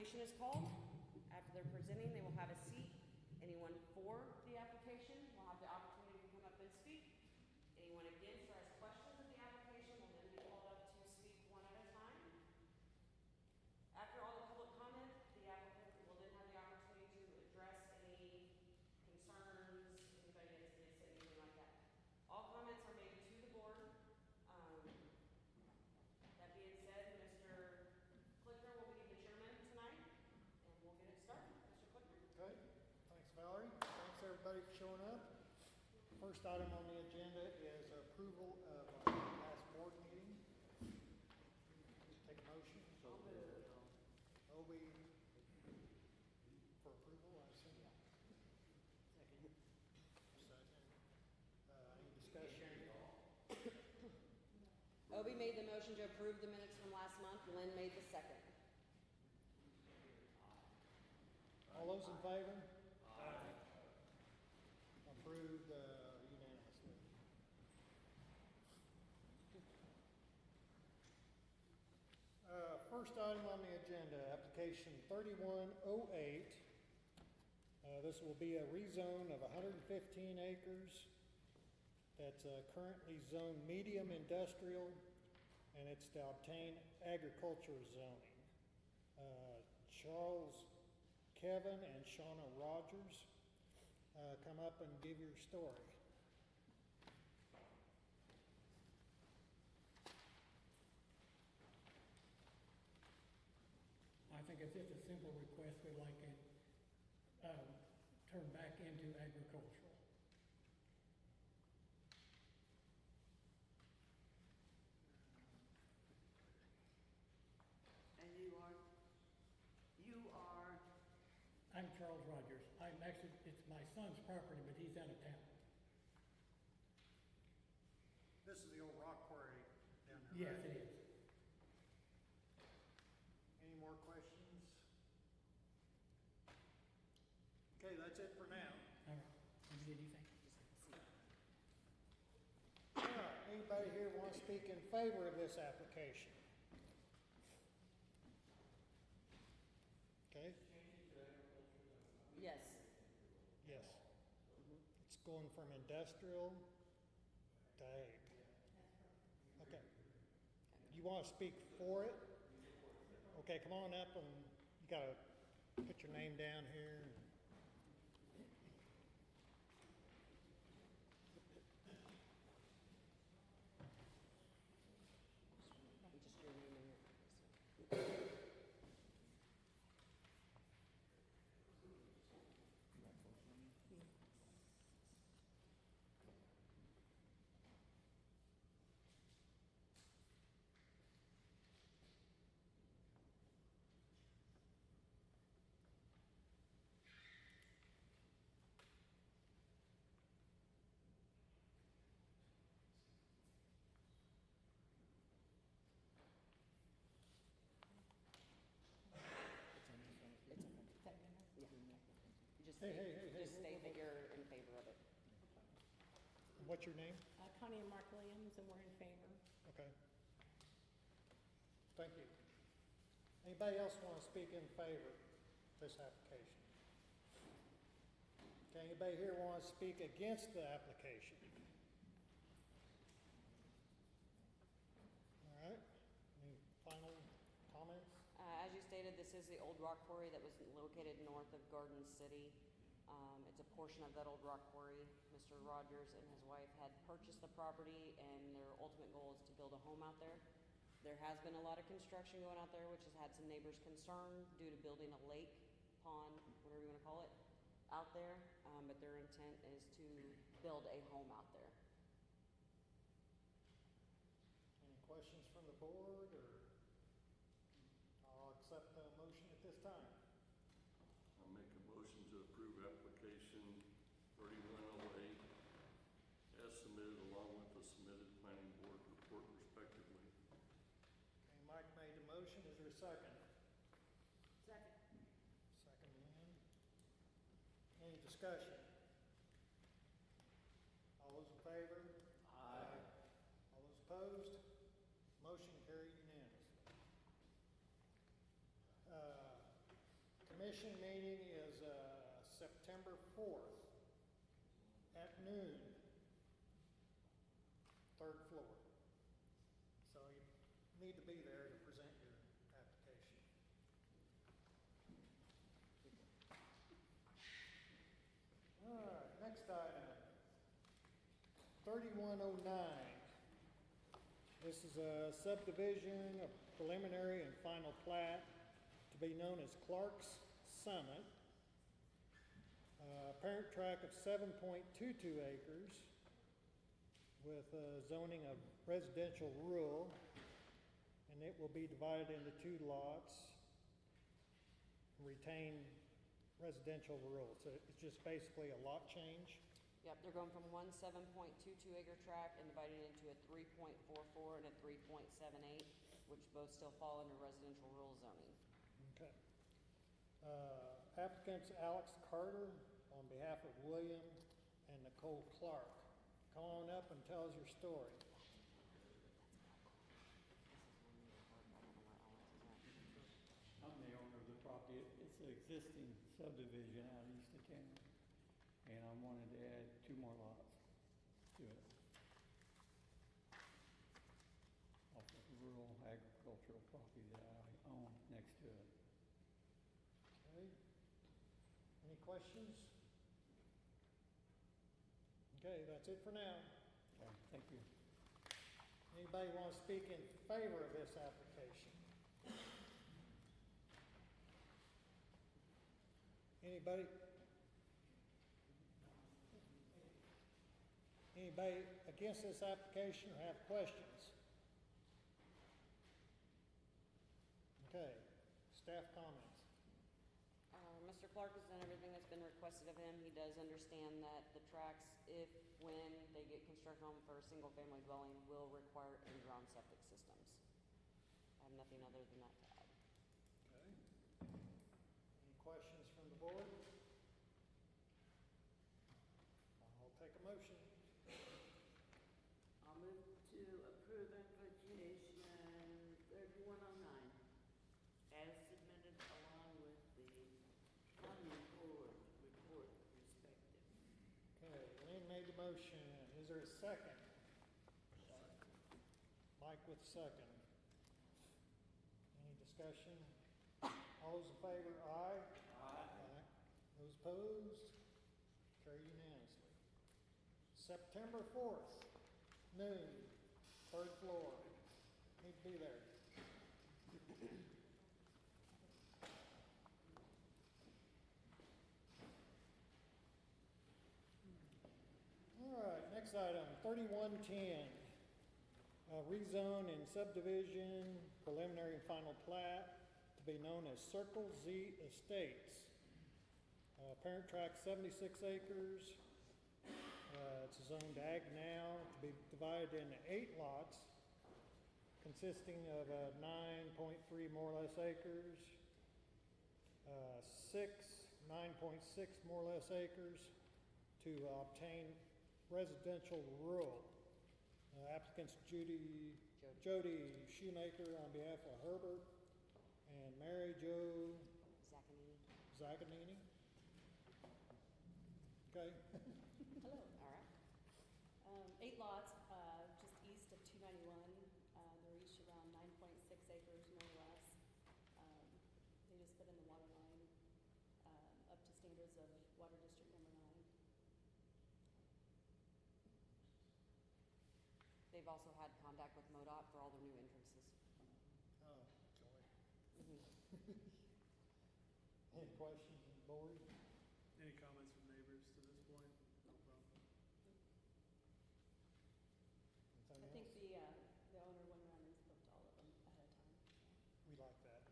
application is called. After they're presenting, they will have a seat. Anyone for the application will have the opportunity to come up and speak. Anyone against or has questions of the application will then be called up to speak one at a time. After all the public comment, the applicant will then have the opportunity to address any concerns, anybody that's against it, anything like that. All comments are made to the board. That being said, Mr. Clicker will be the chairman tonight, and we'll get it started. Mr. Clicker. Okay, thanks Valerie. Thanks everybody for showing up. First item on the agenda is approval of our last board meeting. Take a motion. Obi for approval, I assume. Second. Any discussion? Obi made the motion to approve the minutes from last month. Lynn made the second. All those in favor? Aye. Approved unanimously. First item on the agenda, application 3108. This will be a rezone of 115 acres. That's currently zoned medium industrial, and it's to obtain agriculture zoning. Charles, Kevin, and Shauna Rogers, come up and give your story. I think it's just a simple request. We'd like it turned back into agricultural. And you are? I'm Charles Rogers. I'm actually, it's my son's property, but he's out of town. This is the old rock quarry down there. Yes, right? it is. Any more questions? Okay, that's it for now. All right. Did you get anything? All right, anybody here want to speak in favor of this application? Okay. Yes. Yes. It's going from industrial to ag. Okay. You want to speak for it? Okay, come on up and you got to put your name down here. Just your name in here. Yeah. You just state that you're in favor of it. What's your name? Connie and Mark Williams, and we're in favor. Okay. Thank you. Anybody else want to speak in favor of this application? Okay, anybody here want to speak against the application? All right. Any final comments? As you stated, this is the old rock quarry that was located north of Garden City. It's a portion of that old rock quarry. Mr. Rogers and his wife had purchased the property, and their ultimate goal is to build a home out there. There has been a lot of construction going out there, which has had some neighbors concerned due to building a lake, pond, whatever you want to call it, out there. But their intent is to build a home out there. Any questions from the board, or I'll accept the motion at this time. I'll make a motion to approve application 3108 as submitted, along with the submitted planning board report respectively. Okay, Mike made the motion. Is there a second? Second. Second, Lynn. Any discussion? All those in favor? Aye. All those opposed? Motion carried unanimously. commission meeting is, September 4th at noon, 3rd floor. So you need to be there to present your application. All right, next item, 3109. This is a subdivision, a preliminary and final plat to be known as Clark's Summit. Parent tract of 7.22 acres with zoning of residential rural, and it will be divided into 2 lots, retain residential rural. So it's just basically a lot change. Yep, they're going from one 7.22 acre tract and dividing it into a 3.44 and a 3.78, which both still fall under residential rural zoning. Okay. Applicants Alex Carter on behalf of William and Nicole Clark. Come on up and tell us your story. I'm the owner of the property. It's an existing subdivision out east of town, and I wanted to add 2 more lots to it. Off of rural agricultural property that I own next to it. Okay. Any questions? Okay, that's it for now. Okay, thank you. Anybody want to speak in favor of this application? Anybody? Anybody against this application or have questions? Okay, staff comments. Mr. Clark has done everything that's been requested of him. He does understand that the tracts, if, when they get constructed home for a single-family dwelling, will require in-ground septic systems. I have nothing other than that to add. Okay. Any questions from the board? I'll take a motion. I'll move to approve application 3109 as submitted along with the county board report respective. Okay, Lynn made the motion. Is there a second? Mike with the second. Any discussion? All those in favor, aye? Aye. Those opposed? Carried unanimously. September 4th, noon, 3rd floor. Need to be there. All right, next item, 3110. Rezone and Subdivision, preliminary and final plat to be known as Circle Z Estates. Parent tract 76 acres. It's zoned ag now to be divided into 8 lots consisting of 9.3 more or less acres, 9.6 more or less acres to obtain residential rural. Applicants Jody Shoemaker on behalf of Herbert and Mary Jo Zaganini. Okay. Hello. All right. 8 lots, just east of 291. They're each around 9.6 acres, more or less. They just put in the water line, up to standards of Water District number 9. They've also had contact with MoDOT for all their new entrances. Oh, joy. Mhm. Any questions on the board? Any comments from neighbors to this point? No problem. Anything I think else? the owner went around and spoke to all of them ahead of time. We like that.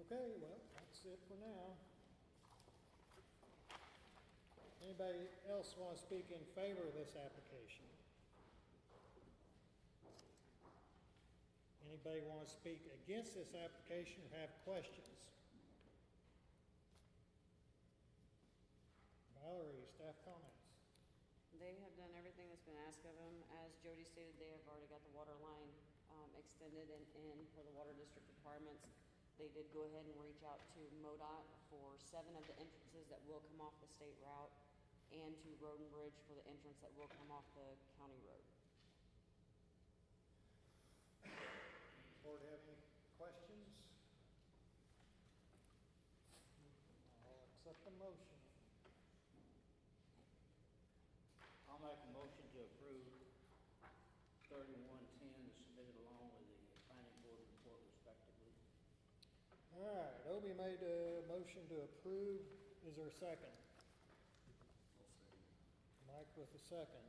Okay, well, that's it for now. Anybody else want to speak in favor of this application? Anybody want to speak against this application or have questions? Valerie, staff comments. They have done everything that's been asked of them. As Jody stated, they have already got the water line extended and in for the water district requirements. They did go ahead and reach out to MoDOT for 7 of the entrances that will come off the state route and to Road and Bridge for the entrance that will come off the county road. Board have any questions? I'll accept the motion. I'll make a motion to approve 3110 is submitted along with the planning board report respectively. All right, Obi made a motion to approve. Is there a second? I'll second. Mike with a second.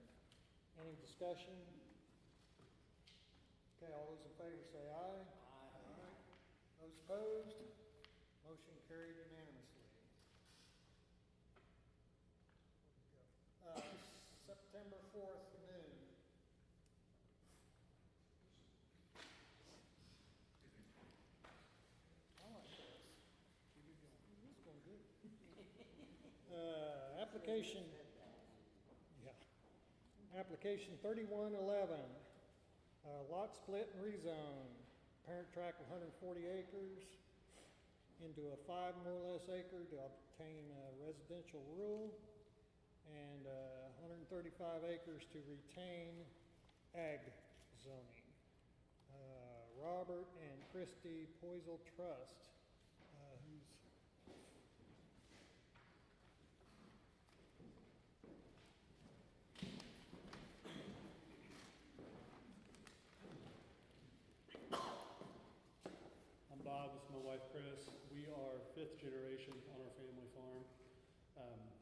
Any discussion? Okay, all those in favor say aye. Aye. Those opposed? Motion carried unanimously. September 4th, noon. I like this. This is going good. Application. Yeah. Application 3111, lot split and rezone. Parent tract 140 acres into a 5 more or less acre to obtain residential rural, and 135 acres to retain ag zoning. Robert and Christy Poisel Trust, who's I'm Bob, this is my wife Chris. We are 5th generation on our family farm.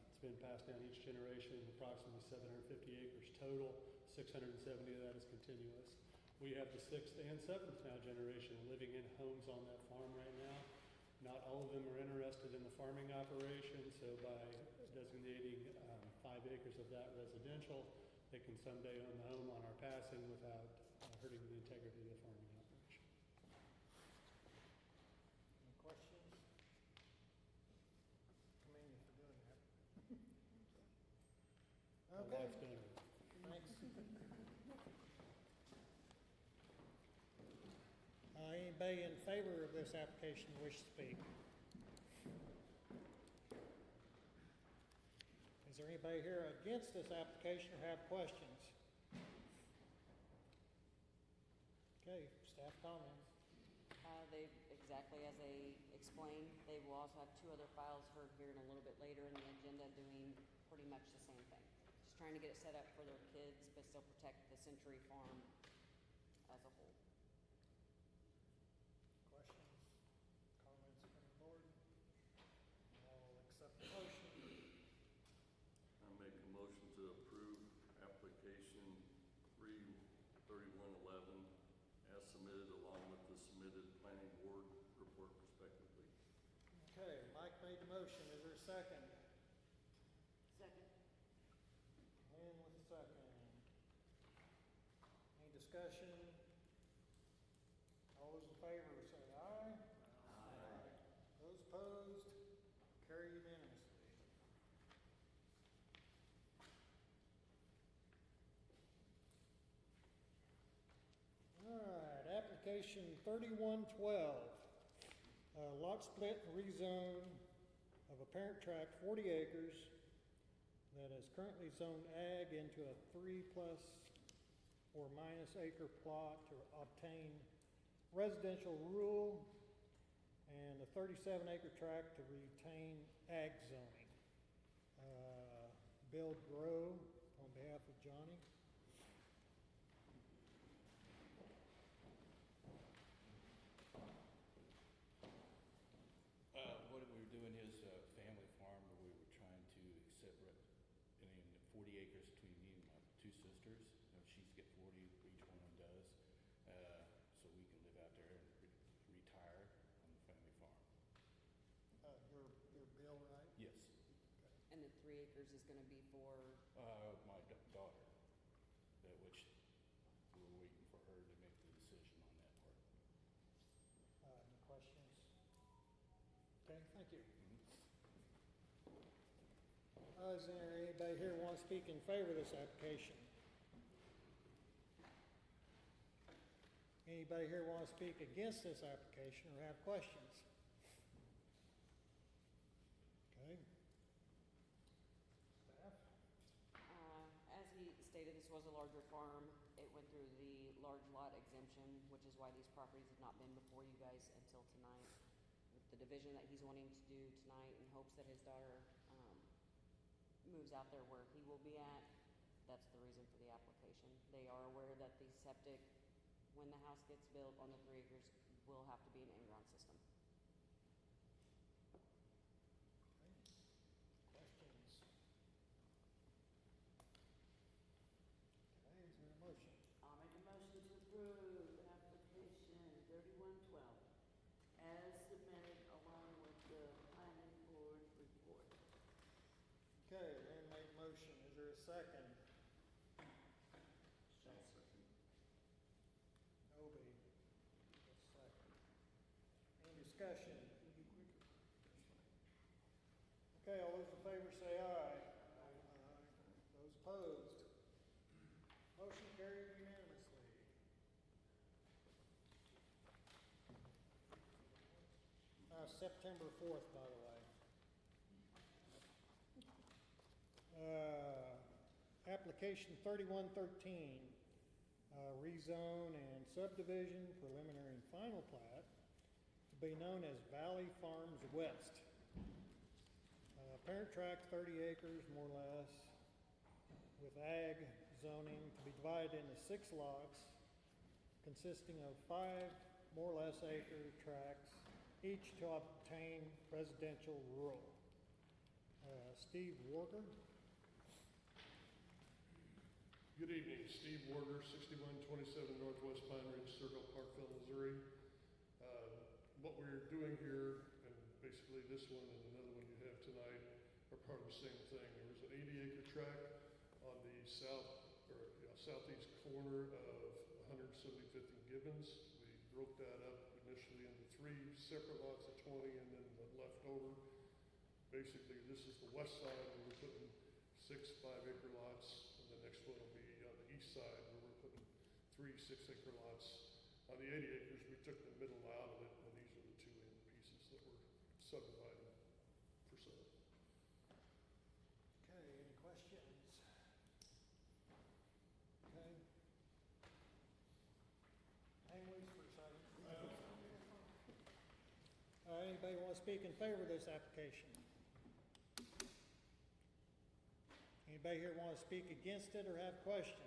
It's been passed down each generation, approximately 750 acres total. 670 of that is continuous. We have the 6th and 7th now generation living in homes on that farm right now. Not all of them are interested in the farming operation, so by designating 5 acres of that residential, they can someday own the home on our passing without hurting the integrity of the farming operation. any questions? Commend you for doing that. My Okay, wife's done it. thanks. Anybody in favor of this application wish to speak? Is there anybody here against this application or have questions? Okay, staff comments. They, exactly as they explained, they will also have 2 other files heard here and a little bit later in the agenda doing pretty much the same thing. Just trying to get it set up for their kids, but still protect the Century Farm as a whole. Questions, comments from the board? I'll accept the motion. I make a motion to approve application 3111 as submitted along with the submitted planning board report respectively. Okay, Mike made the motion. Is there a second? Second. Lynn with the second. Any discussion? All those in favor say aye. Aye. Those opposed? Carry unanimously. All right, application 3112, lot split and rezone of a parent tract 40 acres that is currently zoned ag into a 3+ or minus acre plot to obtain residential rural, and a 37 acre tract to retain ag zoning. Bill Grow on behalf of Johnny. What we were doing is a family farm where we were trying to separate, and then 40 acres between me and my 2 sisters. She's get 40, each one of them does, so we can live out there and retire on the family farm. Your Bill, right? Yes, And the 3 acres is gonna be for, my daughter, which we're waiting for her to make the decision on that part. Any questions? Okay, thank you. Is there anybody here who wants to speak in favor of this application? Anybody here want to speak against this application or have questions? Okay. Staff? As he stated, this was a larger farm. It went through the large lot exemption, which is why these properties have not been before you guys until tonight. With the division that he's wanting to do tonight in hopes that his daughter, moves out there where he will be at, that's the reason for the application. They are aware that the septic, when the house gets built on the 3 acres, will have to be an in-ground system. Questions? Okay, is there a motion? I'll make a motion to approve application 3112 as submitted along with the planning board report. Okay, Lynn made motion. Is there a second? I'll second. Obie, a second. Any discussion? Okay, all those in favor say aye. Aye. Those opposed? Motion carried unanimously. September 4th, by the way. Application 3113, Rezone and Subdivision Preliminary and Final Plat, to be known as Valley Farms West. Parent tract 30 acres, more or less, with ag zoning to be divided into 6 lots, consisting of 5 more or less acre tracts, each to obtain residential rural. Steve Warger. Good evening, Steve Warder, 6127 Northwest Pine Ridge Circle, Parkville, Missouri. What we're doing here, and basically this one and another one you have tonight, are part of the same thing. There was an 80-acre tract on the southeast corner of 175th and Gibbons. We broke that up initially into 3 separate lots of 20 and then the leftover. Basically, this is the west side where we're putting 6 5-acre lots. The next one will be on the east side where we're putting 3 6-acre lots. On the 80 acres, we took the middle out of it, and these are the 2 end pieces that we're subdividing for sale. Okay, any questions? Okay. Hang loose for a second. Anybody want to speak in favor of this application? Anybody here want to speak against it or have questions?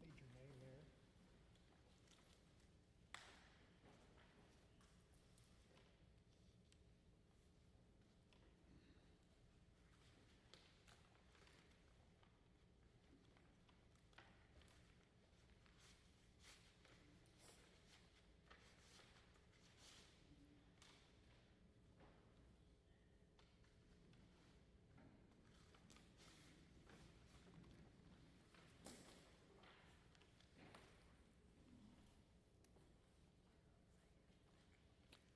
Need your name there.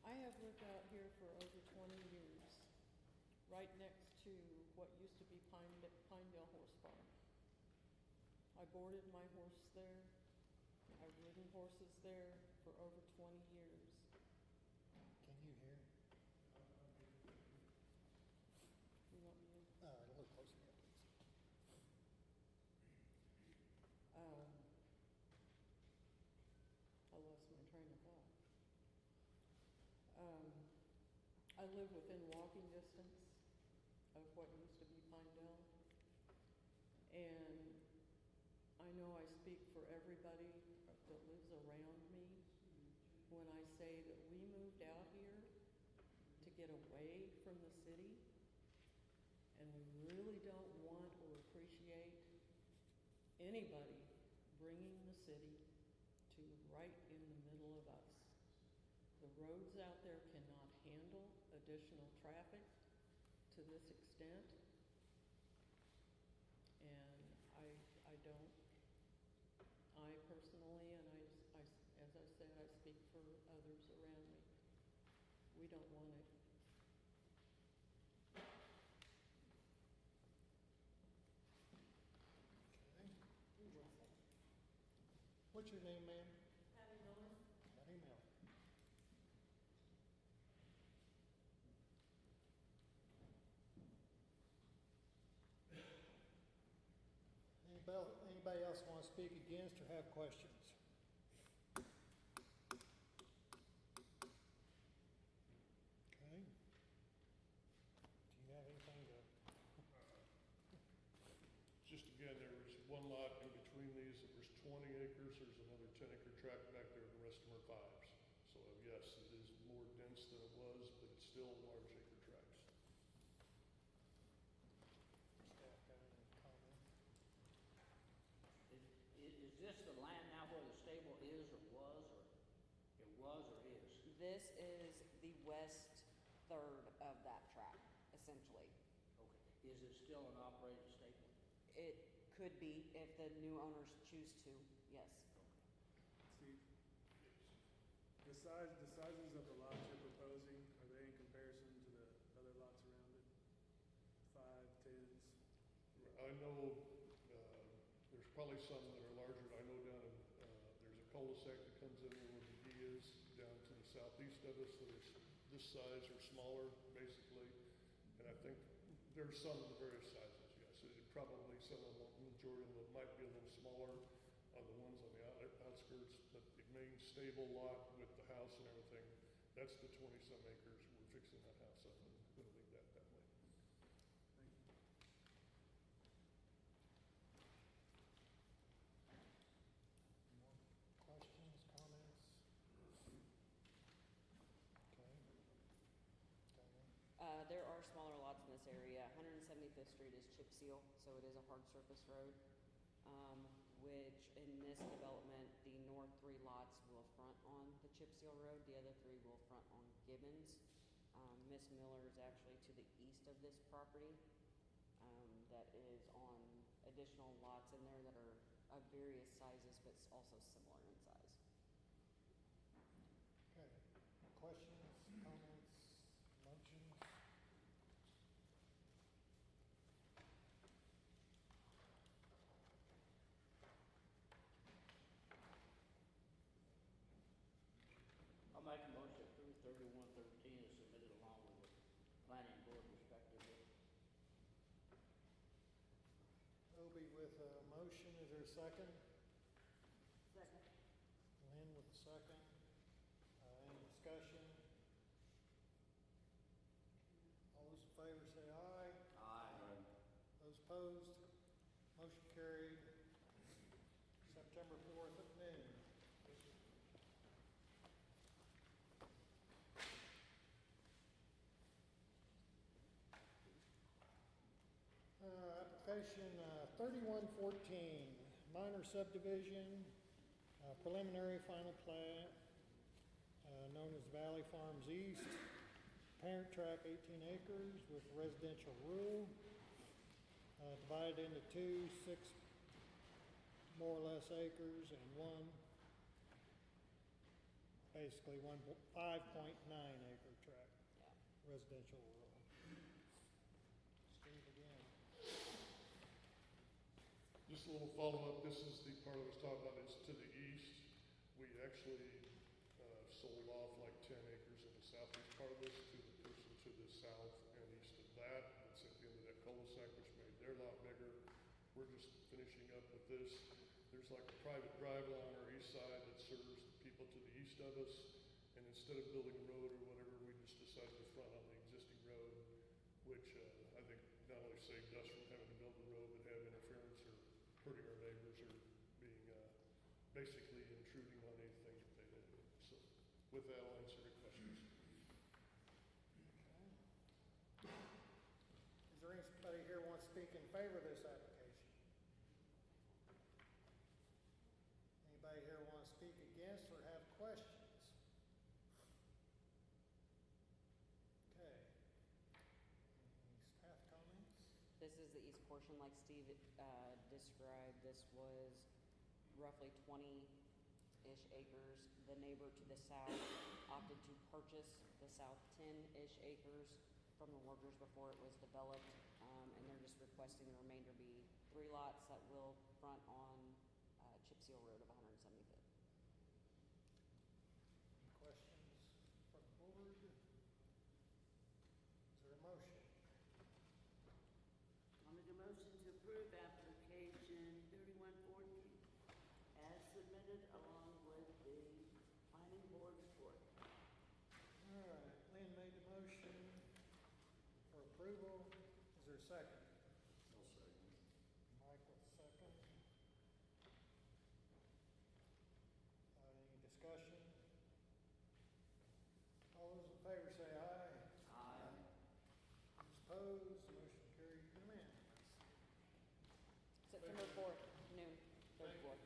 I have lived out here for over 20 years, right next to what used to be Pinedale Horse Farm. I boarded my horse there. I've ridden horses there for over 20 years. Can you hear? You want me to? A little closer, yeah, please. I lost my train of thought. I live within walking distance of what used to be Pinedale. And I know I speak for everybody that lives around me when I say that we moved out here to get away from the city. And we really don't want or appreciate anybody bringing the city to right in the middle of us. The roads out there cannot handle additional traffic to this extent. And I don't, I personally, and as I said, I speak for others around me, we don't want it. What's your name, ma'am? Patty Miller. Patty Miller. Anybody else want to speak against or have questions? Okay. Do you have anything to? Just again, there was one lot in between these that was 20 acres. There's another 10-acre tract back there, the rest of them are fives. So yes, it is more dense than it was, but it's still large acre tracts. Staff got any comment? Is this the land now where the stable is or was, or it was or is? This is the west third of that tract, essentially. Okay, is it still an operating stable? It could be if the new owners choose to, yes. Steve, the sizes of the lots you're proposing, are they in comparison to the other lots around it? 5, 10s? I know there's probably some that are larger. I know down in, there's a cul-de-sac that comes in there where the D is, down to the southeast of us, that are this size or smaller, basically. And I think there's some of the various sizes, yes. Probably some of them, majority of them might be a little smaller on the ones on the outskirts, but the main stable lot with the house and everything, that's the 20-some acres. We're fixing that house up and going to leave that way. Thank you. More questions, comments? Okay. There are smaller lots in this area. 175th Street is chip seal, so it is a hard surface road. Which in this development, the north 3 lots will front on the chip seal road. The other 3 will front on Gibbons. Miss Miller is actually to the east of this property. That is on additional lots in there that are of various sizes, but also similar in size. Okay. Questions, comments, motions? I'll make a motion to approve 3113 is submitted along with the planning board respectively. Obi with a motion, is there a second? Second. Lynn with a second. Any discussion? All those in favor say aye. Aye. Those opposed? Motion carried. September 4th at noon. Application 3114, minor subdivision, preliminary final plat, known as Valley Farms East, parent tract 18 acres with residential rural, divided into 2, 6 more or less acres, and 5.9 acre tract, residential rural. Steve again. Just a little follow-up. This is the part I was talking about, is to the east. We actually sold off like 10 acres in the southeast part of this to the person to the south and east of that. It's at the end of that cul-de-sac, which made their lot bigger. We're just finishing up with this. There's like a private drive along our east side that serves the people to the east of us. And instead of building a road or whatever, we just decided to front on the existing road, which I think not only saved us from having to build the road, but have interference or hurting our neighbors or being basically intruding on anything that they did. So with that, I'll answer your questions. Okay. Is there anybody here who wants to speak in favor of this application? Anybody here want to speak against or have questions? Okay. Any staff comments? This is the east portion, like Steve described. This was roughly 20-ish acres. The neighbor to the south opted to purchase the south 10-ish acres from the workers before it was developed, and they're just requesting the remainder be 3 lots that will front on Chip Seal Road of 175th. All right, Lynn made the motion for approval. Is there a second? I'll second. Mike with a second. Any discussion? All those in favor say aye. Aye. Those opposed, motion carried unanimous. September 4th, noon, third floor.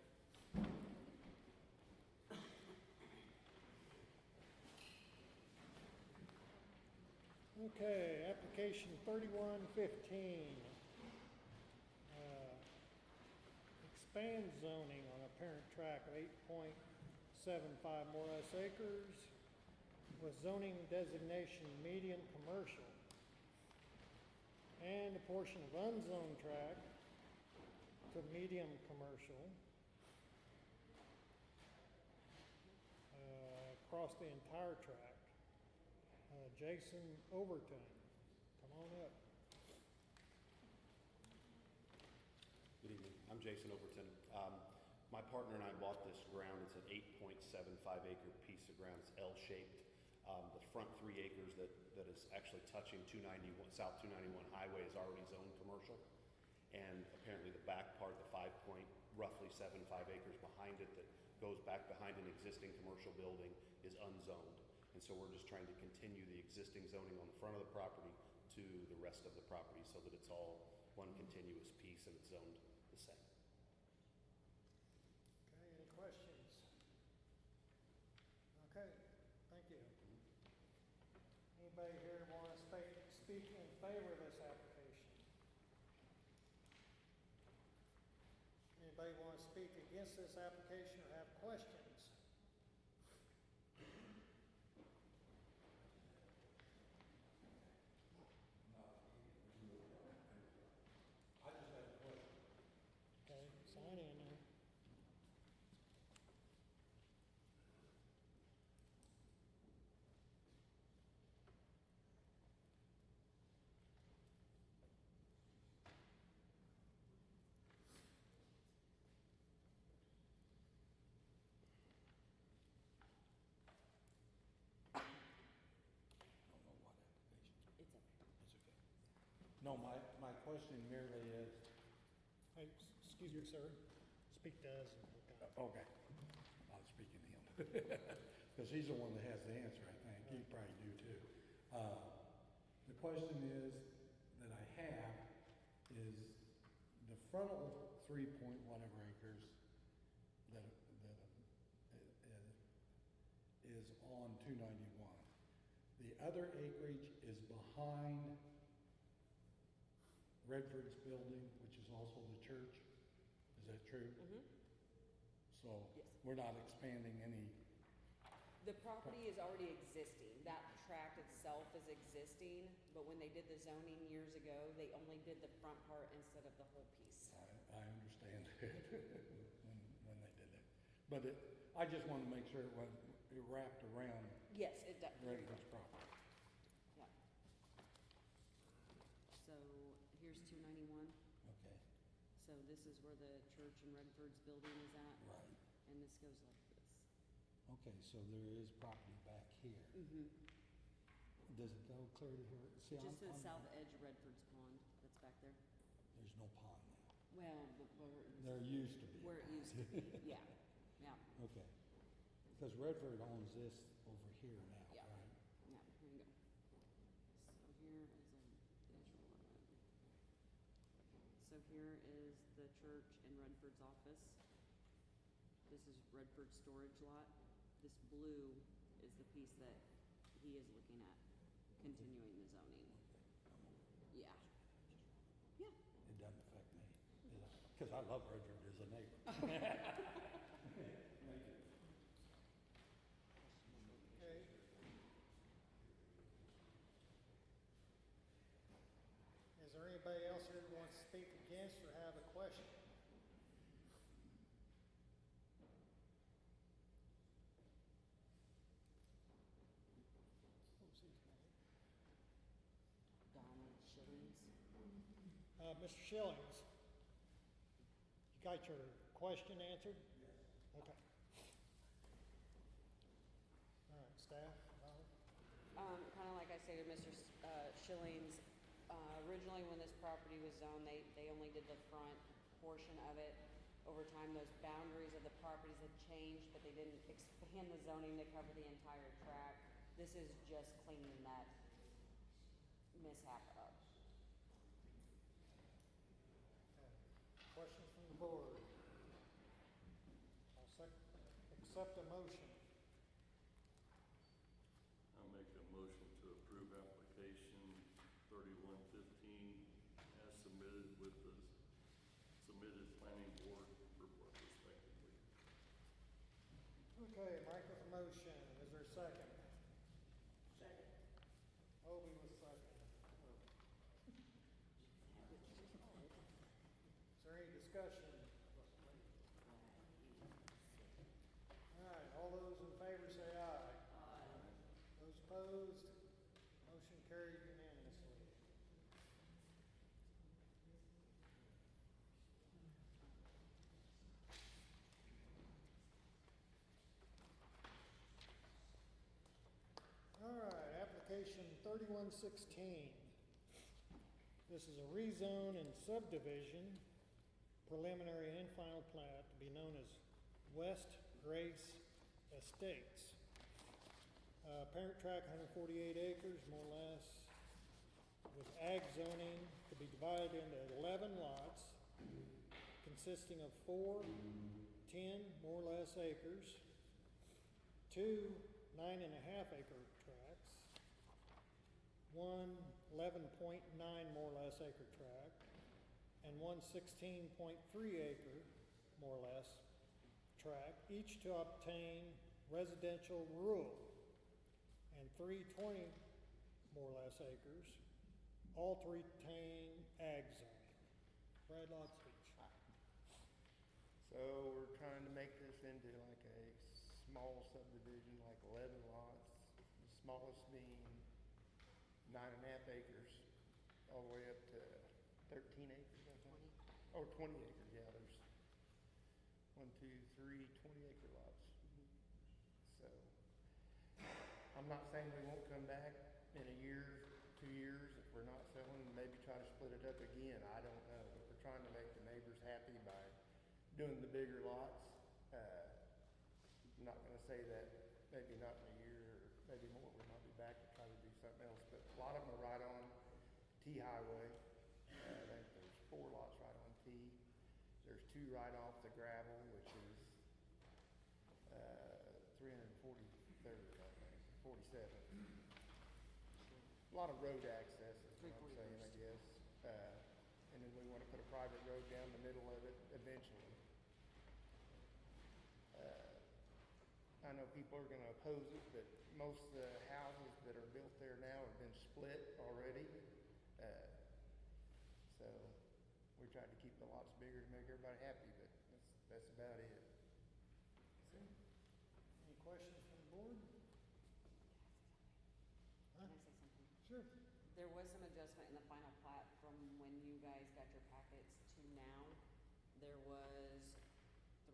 Okay, application 3115. Expand zoning on a parent tract of 8.75 more or less acres with zoning designation medium commercial and a portion of unzoned tract to medium commercial across the entire tract. Jason Overton, come on up. Good evening. I'm Jason Overton. My partner and I bought this ground. It's an 8.75 acre piece of ground. It's L-shaped. The front 3 acres that is actually touching 291, South 291 Highway is already zoned commercial. And apparently the back part, the roughly 75 acres behind it that goes back behind an existing commercial building is unzoned. And so we're just trying to continue the existing zoning on the front of the property to the rest of the property so that it's all one continuous piece and it's zoned the same. Okay, any questions? Okay, thank you. Anybody here want to speak in favor of this application? Anybody want to speak against this application or have questions? Okay, sign in there. It's okay. No, my question merely is, Hey, excuse me, sir. Speak to us. Okay. I'll speak in him. Because he's the one that has the answer, I think. You probably do too. The question is, that I have, is the frontal 3 point whatever acres that is on 291. The other acreage is behind Redford's building, which is also the church. Is that true? Mm-hmm. So Yes. we're not expanding any, The property is already existing. That tract itself is existing, but when they did the zoning years ago, they only did the front part instead of the whole piece. I understand when they did that. But I just wanted to make sure it wrapped around Yes, it does. There you go. Redford's property. Yeah. So here's 291. Okay, So this is where the church in Redford's building is at, right. and this goes like this. Okay, so there is property back here. Mm-hmm. Does it go clear to here? See, Just to the I'm- south edge of Redford's pond, that's back there. There's no pond now. Well, There used to be. where it used to be, yeah, yeah, Okay. Because Redford owns this over here now, Yeah. right? yeah, here you go. So here is a visual of it. So here is the church in Redford's office. This is Redford's storage lot. This blue is the piece that he is looking at, continuing the zoning. Yeah. Yeah. It doesn't affect me. Because I love Redford as a neighbor. Okay. Is there anybody else here who wants to speak against or have a question? What was his name? Donald Shillings. Mr. Shillings, you got your question answered? Yes. Okay. All right, staff, Donald? Kind of like I stated, Mr. Schillings, originally when this property was zoned, they only did the front portion of it. Over time, those boundaries of the properties had changed, but they didn't expand the zoning to cover the entire tract. This is just cleaning that mishap up. Questions from the board? I'll accept a motion. I'll make a motion to approve application 3115 as submitted with the submitted planning board report respectively. Okay, Mike with a motion. Is there a second? Second. Obi with second. Is there any discussion? All right, all those in favor say aye. Aye. Those opposed, motion carried unanimously. All right, application 3116. This is a rezone and subdivision, preliminary and final plat, to be known as West Grace Estates. Parent tract, 148 acres, more or less, with ag zoning to be divided into 11 lots, consisting of 4 10 more or less acres, 2 9.5 acre tracts, 1 11.9 more or less acre tract, and 1 16.3 acre more or less tract, each to obtain residential rural, and 320 more or less acres, all to retain ag zoning. Brad Lotsbeach. So we're trying to make this into like a small subdivision, like 11 lots, the smallest being 9.5 acres, all the way up to 13 acres, I think. Oh, 20 acres, yeah, there's 1, 2, 3, 20 acre lots. So, I'm not saying we won't come back in a year, 2 years, if we're not selling, maybe try to split it up again, I don't know. But we're trying to make the neighbors happy by doing the bigger lots. I'm not gonna say that maybe not in a year, or maybe more, we might be back to try to do something else, but a lot of them are right on T Highway. I think there's 4 lots right on T. There's 2 right off the gravel, which is 343rd, I think, 47. A lot of road access is what I'm saying, I guess. And then we want to put a private road down the middle of it eventually. I know people are going to oppose it, but most of the houses that are built there now have been split already. So we tried to keep the lots bigger to make everybody happy, but that's about it. So. Any questions from the board? Can I say something? Sure. There was some adjustment in the final plat from when you guys got your packets to now. There was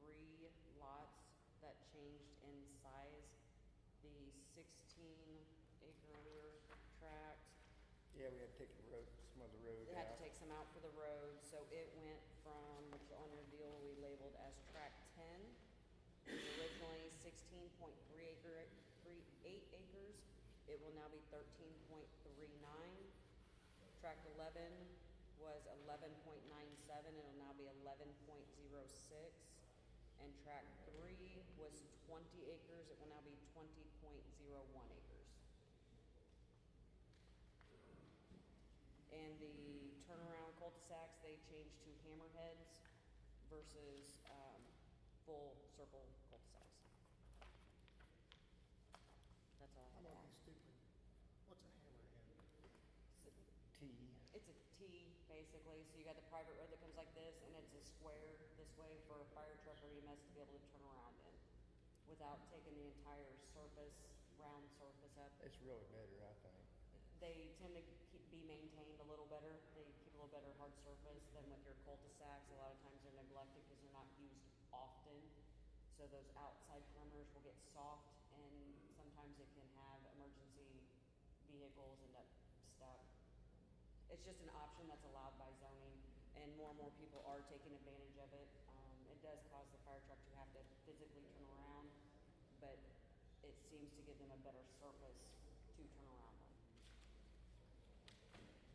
3 lots that changed in size. The 16-acre tract. Yeah, we had to take some of the road They had to out. take some out for the road, so it went from, which on your deal we labeled as tract 10. It was originally 16.38 acres. It will now be 13.39. Tract 11 was 11.97. It'll now be 11.06. And tract 3 was 20 acres. It will now be 20.01 acres. And the turnaround cul-de-sacs, they changed to hammerheads versus full circle cul-de-sacs. That's all I I'm have gonna to be stupid. What's a hammerhead? T. It's a T, basically, so you got the private road that comes like this, and it's a square this way for a fire truck or EMS to be able to turn around in, without taking the entire surface, round surface up. It's really better, I think. They tend to be maintained a little better, they keep a little better hard surface than with your cul-de-sacs. A lot of times they're neglected because they're not used often, so those outside perimeters will get soft, and sometimes it can have emergency vehicles end up stuck. It's just an option that's allowed by zoning, and more people are taking advantage of it. It does cause the fire truck to have to physically turn around, but it seems to give them a better surface to turn around on.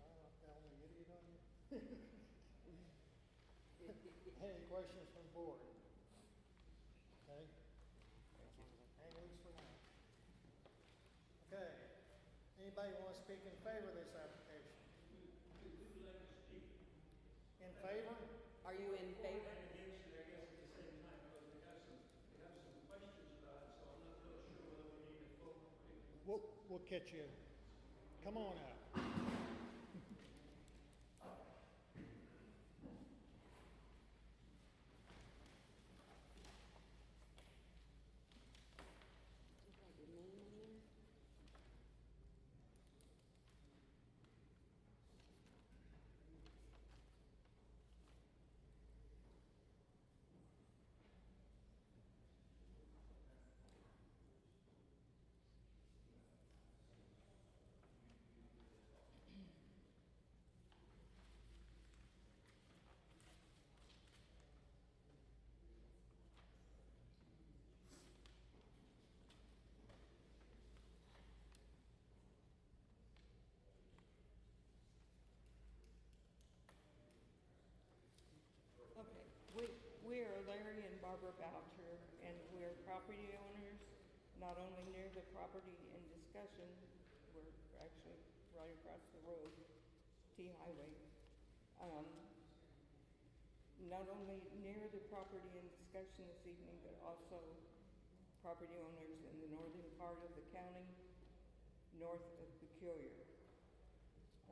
I'm not the only idiot on you. Any questions from the board? Okay. Hang loose for now. Okay. Anybody want to speak in favor of this application? In favor? Are you in favor? Against it, I guess, at the same time, because we have some questions about it, so I'm not real sure whether we need to vote. We'll catch you. Come on out. Okay, we are Larry and Barbara Boucher, and we're property owners, not only near the property in discussion, we're actually right across the road, T Highway. Not only near the property in discussion this evening, but also property owners in the northern part of the county, north of Peculiar.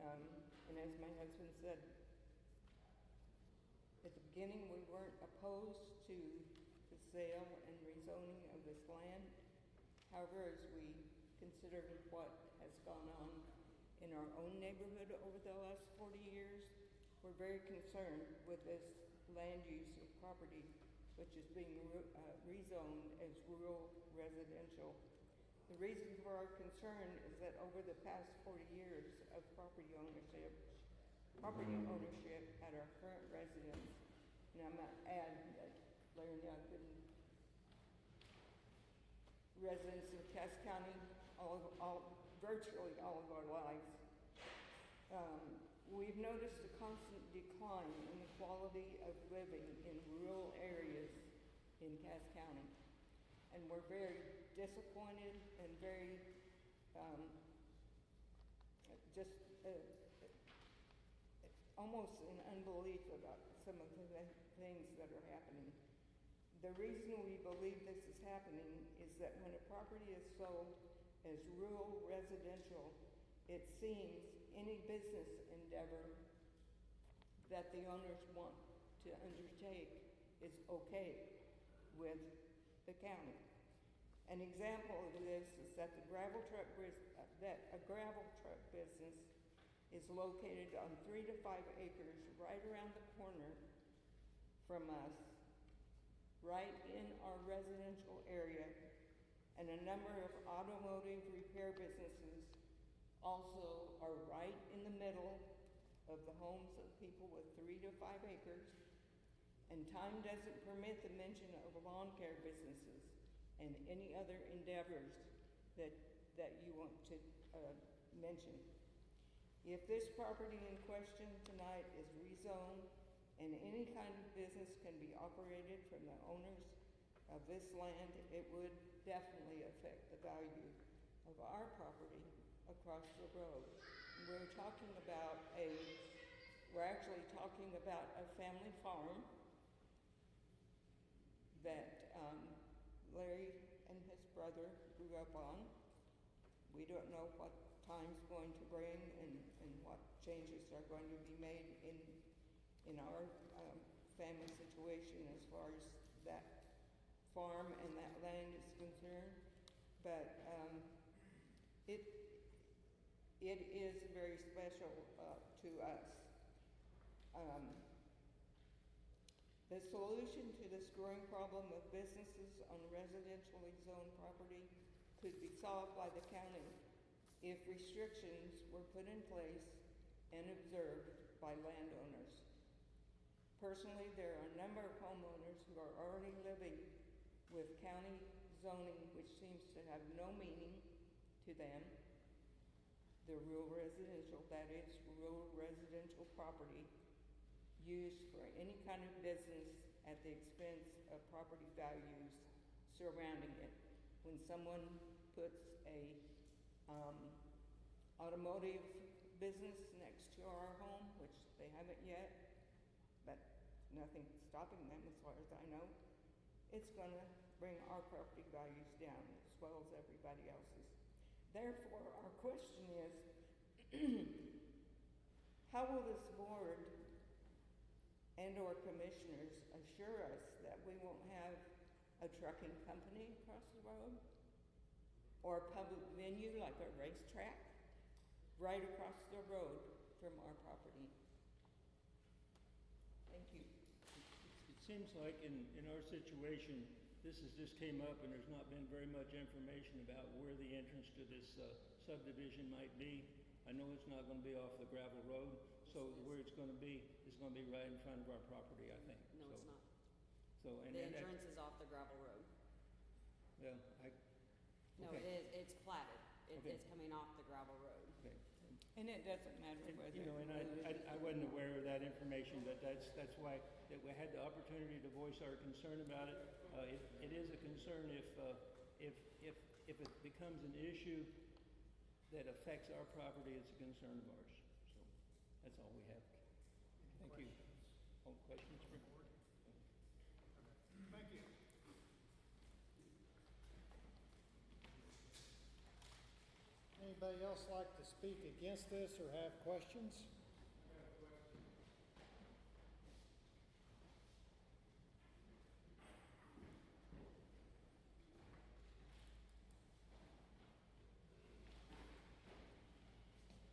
And as my husband said, at the beginning, we weren't opposed to the sale and rezoning of this land. However, as we considered what has gone on in our own neighborhood over the last 40 years, we're very concerned with this land use of property, which is being rezoned as rural residential. The reason for our concern is that over the past 40 years of property ownership at our current residence, and I'm gonna add that Larry and I have been residents of Cass County virtually all of our lives. We've noticed a constant decline in the quality of living in rural areas in Cass County. And we're very disappointed and very, almost in unbelief about some of the things that are happening. The reason we believe this is happening is that when a property is sold as rural residential, it seems any business endeavor that the owners want to undertake is okay with the county. An example of this is that a gravel truck business is located on 3 to 5 acres right around the corner from us, right in our residential area, and a number of automotive repair businesses also are right in the middle of the homes of people with 3 to 5 acres, and time doesn't permit the mention of lawn care businesses and any other endeavors that you want to mention. If this property in question tonight is rezoned and any kind of business can be operated from the owners of this land, it would definitely affect the value of our property across the road. We're actually talking about a family farm that Larry and his brother grew up on. We don't know what time's going to bring and what changes are going to be made in our family situation as far as that farm and that land is concerned. But it is very special to us. The solution to this growing problem of businesses on residentially zoned property could be solved by the county if restrictions were put in place and observed by landowners. Personally, there are a number of homeowners who are already living with county zoning, which seems to have no meaning to them. The rural residential, that is, rural residential property used for any kind of business at the expense of property values surrounding it. When someone puts a automotive business next to our home, which they haven't yet, but nothing stopping them as far as I know, it's gonna bring our property values down as well as everybody else's. Therefore, our question is, how will this board and/or commissioners assure us that we won't have a trucking company across the road? Or a public venue like a racetrack right across the road from our property? Thank you. It seems like in our situation, this has just came up and there's not been very much information about where the entrance to this subdivision might be. I know it's not gonna be off the gravel road, so where it's gonna be is gonna be right in front of our property, I think. No, it's not. So, and The and entrance is off the gravel road. well, No, okay. it is, it's platted. Okay. It's coming off the gravel road. Okay. And it doesn't matter whether. You know, and I wasn't aware of that information, but that's why that we had the opportunity to voice our concern about it. It is a concern if it becomes an issue that affects our property, it's a concern of ours. So that's all we have. Thank you. All questions for the board? Thank you. Anybody else like to speak against this or have questions?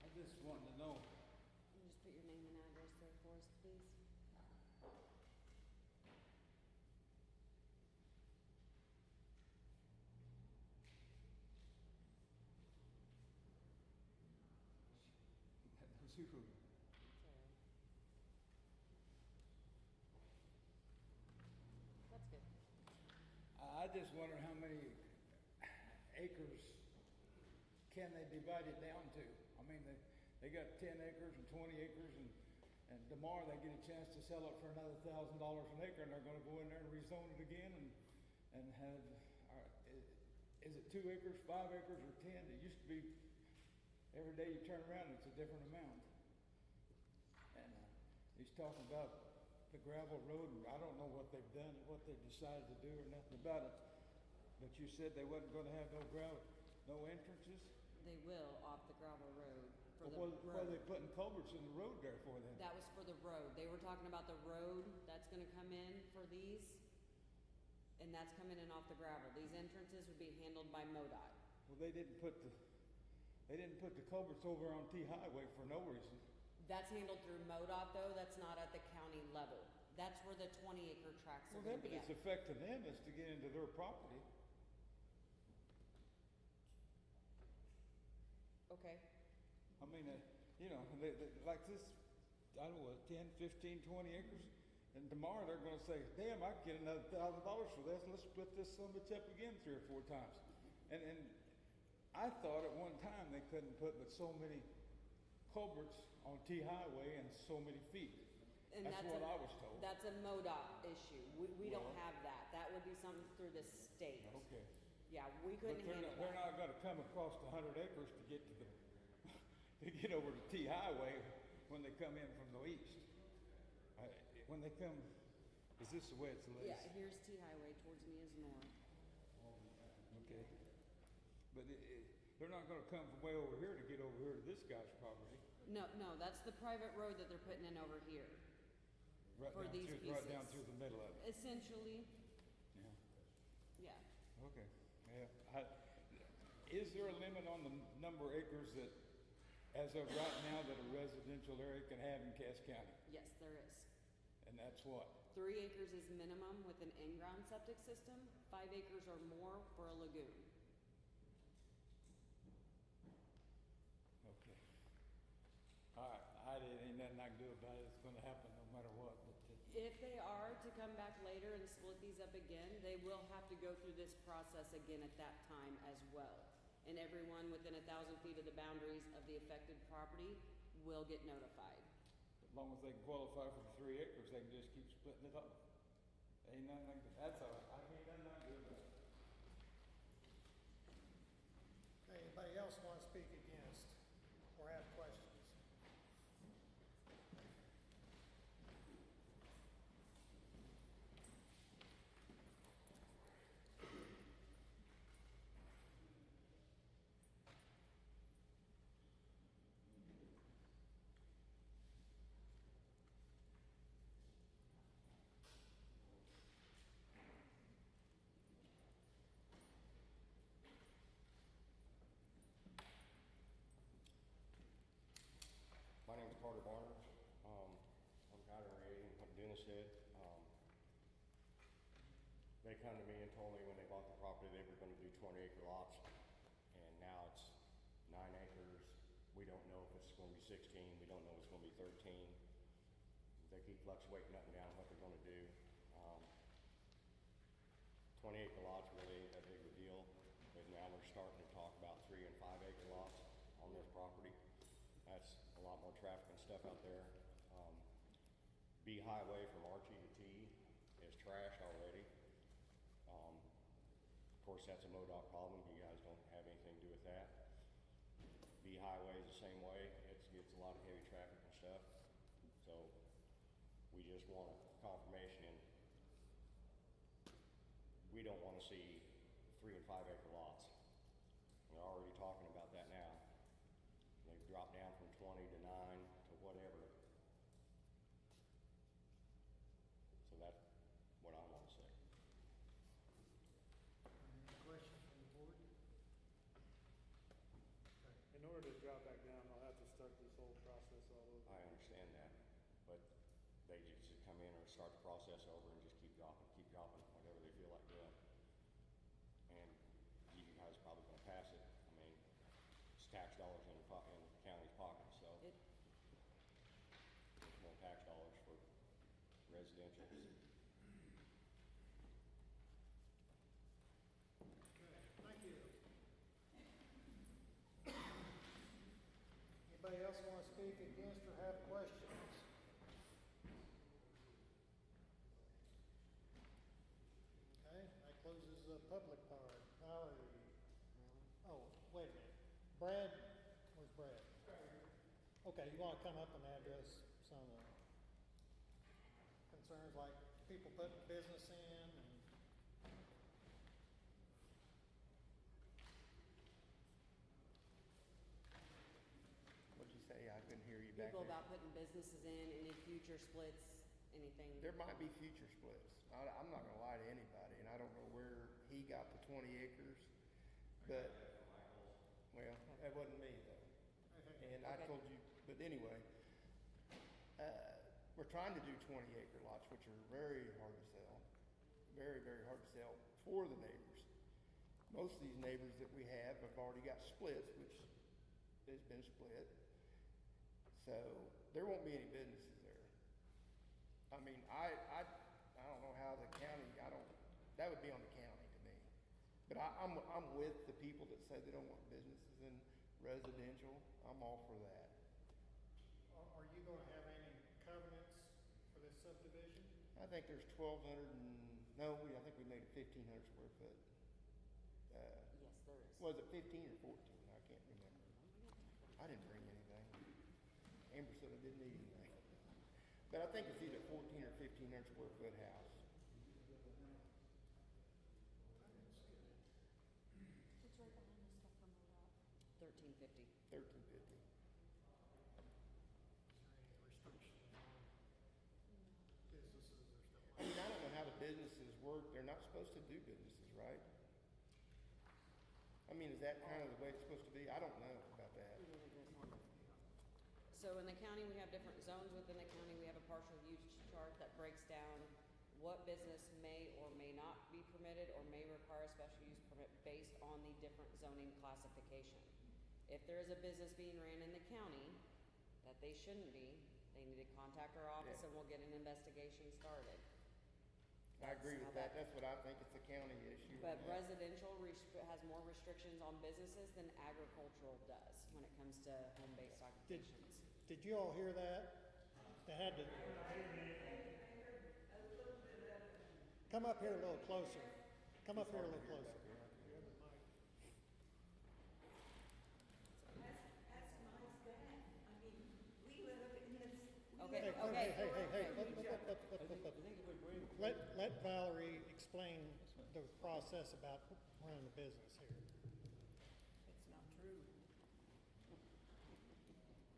I just wanted to know, Can you just put your name and address there for us, please? That's good. I just wonder how many acres can they divide it down to? I mean, they got 10 acres and 20 acres and tomorrow they get a chance to sell it for another $1,000 an acre and they're gonna go in there and rezone it again and have, is it 2 acres, 5 acres, or 10? It used to be, every day you turn around, it's a different amount. And he's talking about the gravel road, and I don't know what they've done, what they've decided to do or nothing about it. But you said they wasn't gonna have no gravel, no entrances? They will off the gravel road for the Well, what are road. they putting culverts in the road there for then? That was for the road. They were talking about the road that's gonna come in for these, and that's coming in off the gravel. These entrances would be handled by MoDOT. Well, they didn't put the culverts over on T Highway for no reason. That's handled through MoDOT though, that's not at the county level. That's where the 20-acre tracts are Well, then, gonna but be it's at. affecting them is to get into their property. Okay, I mean, you know, like this, I don't know, what, 10, 15, 20 acres? And tomorrow they're gonna say, damn, I can get another $1,000 for this, let's split this son of a bitch up again 3 or 4 times. And I thought at one time they couldn't put but so many culverts on T Highway and so many feet. and That's what I was told. That's a MoDOT issue. We don't Well- have that. That would be something through the state. Okay. Yeah, we But couldn't they're handle not, they're that. not gonna come across the 100 acres to get to the, to get over to T Highway when they come in from the east. When they come, is this the way it's laid? Yeah, here's T Highway, towards me is north. Okay. But they're not gonna come from way over here to get over here to this guy's property. No, that's the private road that they're putting in over here, Right For down these through, right down pieces. through the middle of it. essentially, Yeah. yeah. Okay. Yeah. Is there a limit on the number of acres that, as of right now, that a residential area can have in Cass County? Yes, there is. And that's what? 3 acres is minimum with an in-ground septic system, 5 acres or more for a lagoon. I can do about it. It's gonna happen no matter what, but If they are to come back later and split these up again, they will have to go through this process again at that time as well. And everyone within 1,000 feet of the boundaries of the affected property will get notified. as long as they can qualify for the 3 acres, they can just keep splitting it up. Ain't nothing, that's all right. I can't do nothing about it. Okay, anybody else want to speak against or have questions? My name is Carter Barner. I'm kind of related to Dennis did. They come to me and told me when they bought the property they were going to do 20-acre lots, and now it's 9 acres. We don't know if it's going to be 16. We don't know if it's going to be 13. They keep fluctuating up and down what they're going to do. 20-acre lots really ain't that big of a deal, but now we're starting to talk about 3 and 5 acre lots on this property. That's a lot more traffic and stuff out there. B Highway from Archie to T is trash already. Of course, that's a MoDOT problem. You guys don't have anything to do with that. B Highway is the same way. It gets a lot of heavy traffic and stuff. So we just want confirmation, and we don't want to see 3 and 5 acre lots. They're already talking about that now. They've dropped down from 20 to 9 to whatever. So that's what I want to say. Any questions from the board? In order to drop back down, they'll have to start this whole process all over. I understand that, but they just come in or start the process over and just keep dropping, whatever they feel like doing. And you guys are probably gonna pass it. I mean, it's tax dollars in the county's pocket, so. There's more tax dollars for residential. Okay, thank you. Anybody else want to speak against or have questions? Okay, that closes the public part. Valerie. Oh, wait a minute. Brad, where's Brad? Okay, you want to come up and address some concerns like people putting business in and What'd you say? I couldn't hear you back People there. about putting businesses in, any future splits, anything. There might be future splits. I'm not gonna lie to anybody, and I don't know where he got the 20 acres, but, well, that wasn't me though. And I Okay. told you, but anyway, we're trying to do 20-acre lots, which are very hard to sell. Very, very hard to sell for the neighbors. Most of these neighbors that we have already got splits, which has been split. So there won't be any businesses there. I mean, I don't know how the county, that would be on the county to me. But I'm with the people that say they don't want businesses in residential. I'm all for that. are you going to have any covenants for this subdivision? I think there's 1,200 and, no, I think we made it 1,500 square foot. Yes, there is. Was it 15 or 14? I can't remember. I didn't bring anything. Amber said I didn't need anything. But I think it's either 14 or 1,500 square foot house. It's right behind the stuff from MoDOT. 1350. 1350. Is there any restrictions on businesses or stuff I like mean, I don't know how the businesses work. They're not supposed to do businesses, right? I mean, is that kind of the way it's supposed to be? I don't know about that. So in the county, we have different zones within the county. We have a partial use chart that breaks down what business may or may not be permitted or may require a special use permit based on the different zoning classification. If there is a business being ran in the county that they shouldn't be, they they need to contact our office Yeah. and we'll get an investigation started. I agree That's with how that, that's what I think, it's a county issue. But on that. residential has more restrictions on businesses than agricultural does when it comes to home-based occupations. Did you all hear that? They had to. Come up here a little closer. Come up here a little closer. Okay, Hey, okay. hey, let Valerie explain the process about running a business here. It's not true.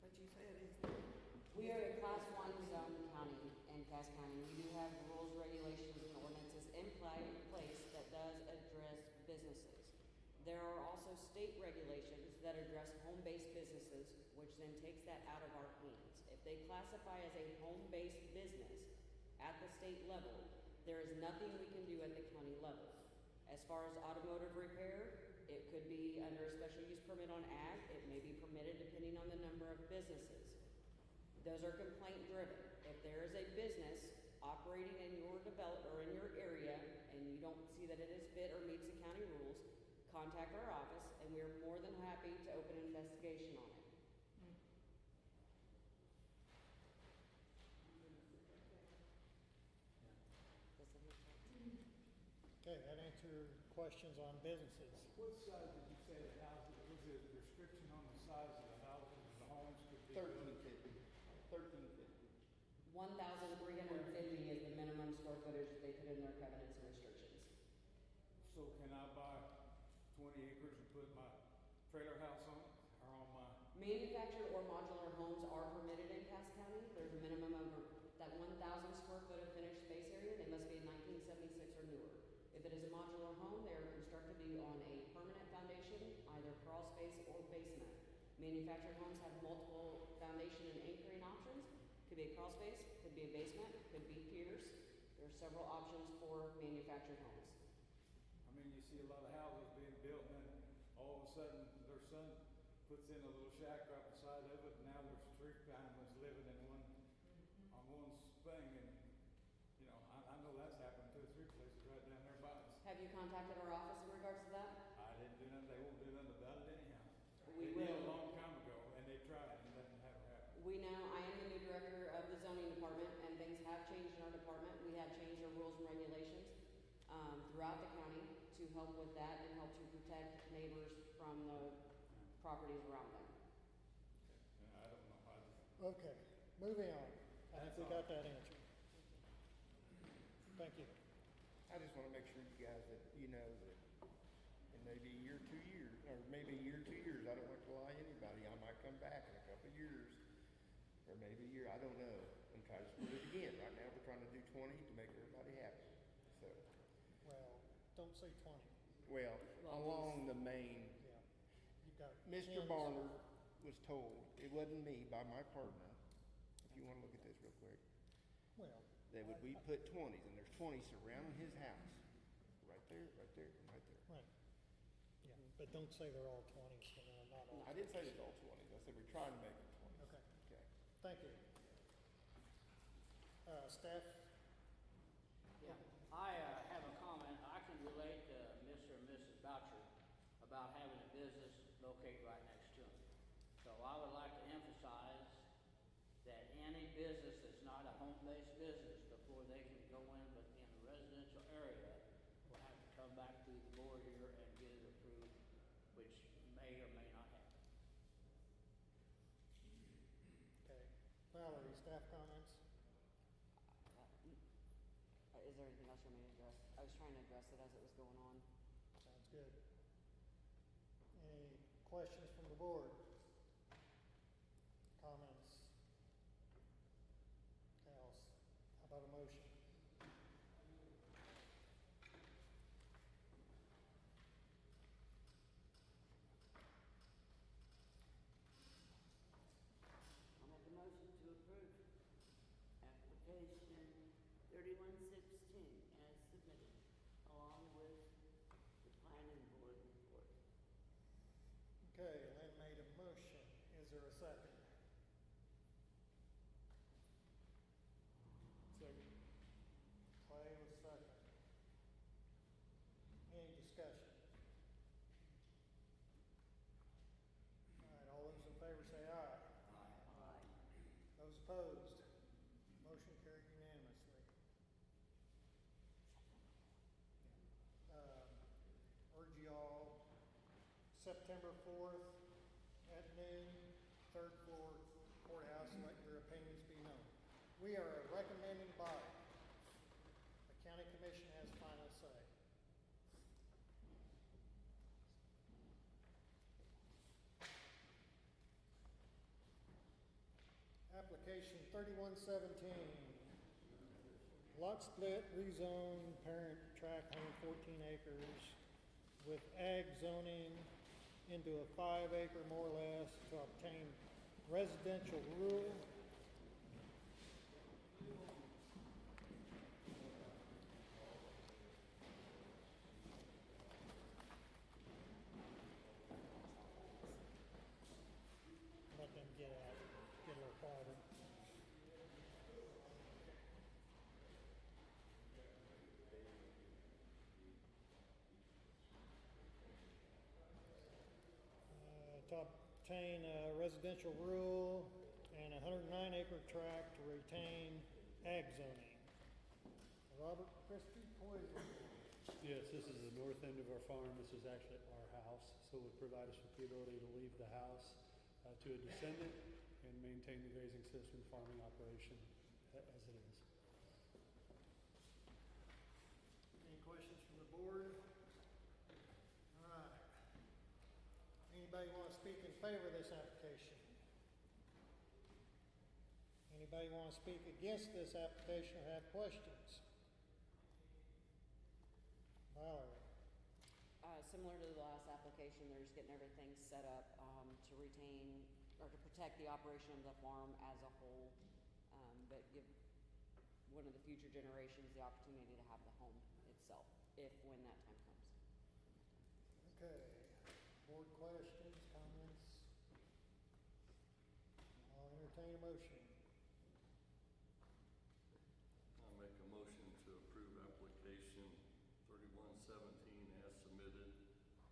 What you said is. We are a class 1 zone county in Cass County. We do have rules, regulations, and ordinances in place that does address businesses. There are also state regulations that address home-based businesses, which then takes that out of our hands. If they classify as a home-based business at the state level, there is nothing we can do at the county level. As far as automotive repair, it could be under a special use permit on ag. It may be permitted depending on the number of businesses. Those are complaint driven. If there is a business operating in your in your area and you don't see that it is fit or meets the county rules, contact our office and we are more than happy to open an investigation on it. Okay, that answered questions on businesses. What size did you say the houses, was there a restriction on the size of the houses and the homes could be? 1350. 1,350 is the minimum square footage that they put in their covenants and restrictions. So can I buy 20 acres and put my trailer house on it, or on my? Manufactured or modular homes are permitted in Cass County. There's a minimum of that 1,000 square foot of finished space area. They must be in 1976 or newer. If it is a modular home, they are constructed on a permanent foundation, either crawl space or basement. Manufactured homes have multiple foundation and anchoring options. Could be a crawl space, could be a basement, could be piers. There are several options for manufactured homes. I mean, you see a lot of houses being built and then all of a sudden their son puts in a little shack right beside of it and now there's three families living in one, on one thing and, you know, I know that's happened 2 or 3 places right down there by us. Have you contacted our office in regards to that? I didn't do nothing, they won't do nothing about it anyhow. We They did will. a long time ago and they tried and nothing ever happened. We know, I am the new director of the zoning department, and things have changed in our department. We have changed our rules and regulations throughout the county to help with that and help to protect neighbors from the properties around them. I don't know, I just. Okay, moving on. I think we got that answer. Thank you. I just wanna make sure you guys that, you know, that in maybe a year, 2 years, or maybe a year, 2 years, I don't like to lie to anybody, I might come back in a couple of years, or maybe a year, I don't know, and try to split it again. Right now, we're trying to do 20 to make everybody happy, so. Well, don't say 20. Well, along the main, Yeah. You've got. Mr. 10s. Barnard was told, it wasn't me, by my partner, if you wanna look at this real quick, Well, that would we put 20s, and there's 20 surrounding his house, right there, and right there. right. Yeah, but don't say they're all 20s, so they're not all. I didn't say it's all 20s, I said we're trying to make it 20s. Okay, Okay. thank you. Staff? Yeah, I have a comment. I can relate to Mr. and Mrs. Boucher about having a business located right next to them. So I would like to emphasize that any business that's not a home-based business, before they can go in within a residential area, will have to come back through the board here and get it approved, which may or may not happen. Okay. Valerie, staff comments? Is there anything else you want me to address? I was trying to address it as it was going on. Sounds good. Any questions from the board? Comments? Else, how about a motion? I'll make a motion to approve application 3116 as submitted, along with the planning board report. Okay, Lynn made a motion. Is there a second? September 4th at noon, third floor courthouse, let your opinions be known. We are a recommending body. The county commission has final say. Application 3117, lot split, rezone, parent tract 114 acres with ag zoning into a 5 acre more or less to obtain residential rural. Let them get out, get a little quieter. To obtain residential rural and a 109 acre tract to retain ag zoning. Robert Christie, Poison. Yes, this is the north end of our farm. This is actually our house, so it would provide us with the ability to leave the house to a descendant and maintain the grazing system farming operation as it is. Any questions from the board? All right. Anybody want to speak in favor of this application? Anybody want to speak against this application or have questions? Valerie? Similar to the last application, they're just getting everything set up to retain or to protect the operation of the farm as a whole, but give one of the future generations the opportunity to have the home itself, if when that time comes. Okay. Board questions, comments? I'll entertain a motion. I'll make a motion to approve application 3117 as submitted,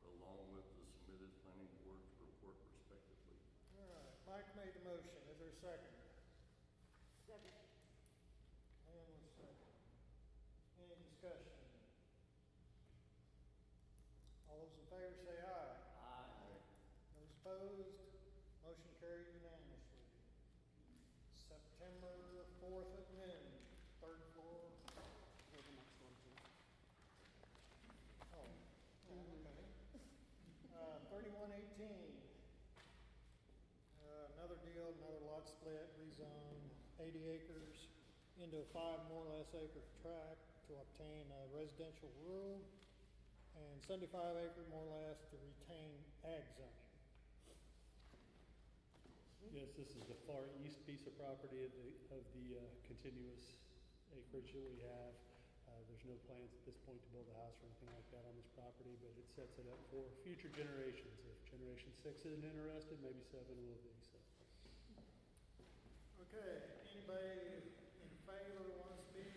along with the submitted planning board report respectively. All right, Mike made the motion. Is there a second? Second. Ann was second. Any discussion? All those in favor say aye. Those opposed, motion carried unanimously. September 4th at noon, third floor. Here's the next one too. Oh, okay. 3118. Another deal, another lot split, rezone, 80 acres into a 5 more or less acre tract to obtain residential rural and 75 acre more or less to retain ag zoning. Yes, this is the far east piece of property of the continuous acreage that we have. There's no plans at this point to build a house or anything like that on this property, but it sets it up for future generations. If generation 6 isn't interested, maybe 7 will be. So. Okay, anybody in favor want to speak?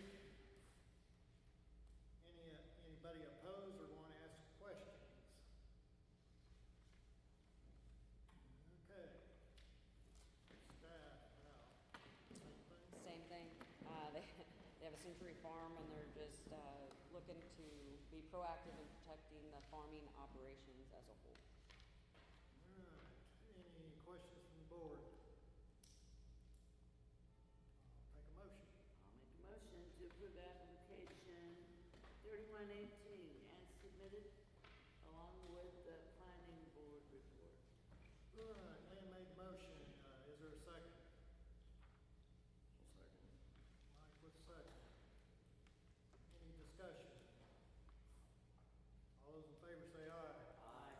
Anybody opposed or want to ask questions? Okay. Staff, now, same thing? Same thing. They have a century farm and they're just looking to be proactive in protecting the farming operations as a whole. All right, any questions from the board? I'll take a motion. I'll make a motion to approve application 3118 as submitted, along with the planning board report. All right, Lynn made the motion. Is there a second? I'll second. Mike with a second. Any discussion? All those in favor say aye. Aye.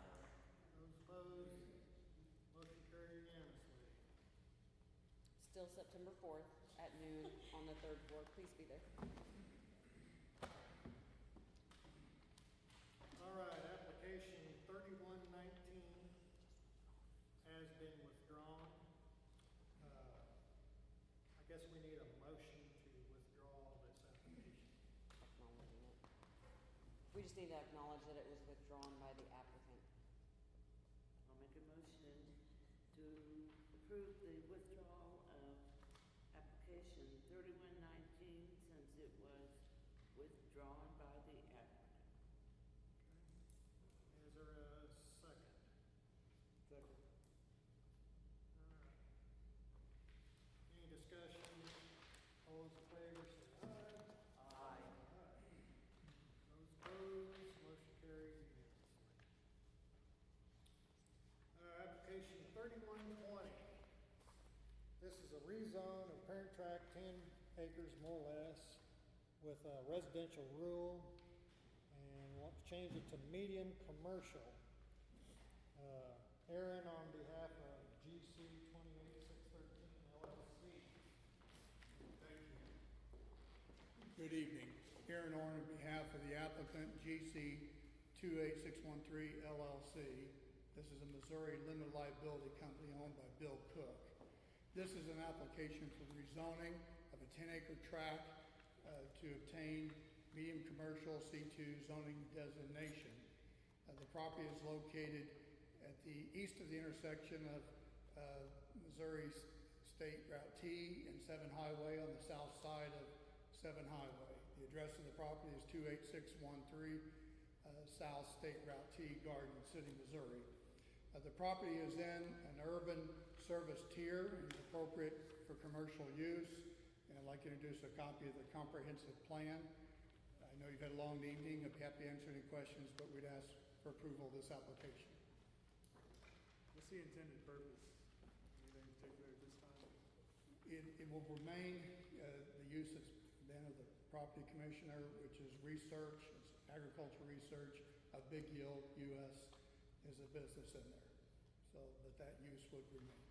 Those opposed, motion carried unanimously. Still September 4th at noon on the third floor. Please be there. All right, application 3119 has been withdrawn. I guess we need a motion to withdraw this application. Acknowledging it. We just need to acknowledge that it was withdrawn by the applicant. I'll make a motion to approve the withdrawal of application 3119 since it was withdrawn by the applicant. Is there a second? 3120. This is a rezone of parent tract, 10 acres more or less, with residential rural, and want to change it to medium commercial. Aaron on behalf of GC 28613 LLC. Thank you. Good evening. Aaron Orr on behalf of the applicant GC 28613 LLC. This is a Missouri limited liability company owned by Bill Cook. This is an application for rezoning of a 10-acre tract to obtain medium commercial C2 zoning designation. The property is located at the east of the intersection of Missouri State Route T and 7 Highway on the south side of 7 Highway. The address of the property is 28613 South State Route T, Garden City, Missouri. The property is in an urban service tier and is appropriate for commercial use. And I'd like to introduce a copy of the comprehensive plan. I know you've had a long evening. I'd be happy to answer any questions, but we'd ask for approval of this application. What's the intended purpose? Anything particular at this time? It will remain the use that's been of the property commissioner, which is research, it's agriculture research of big yield U.S. is a business in there. So, but that use would remain.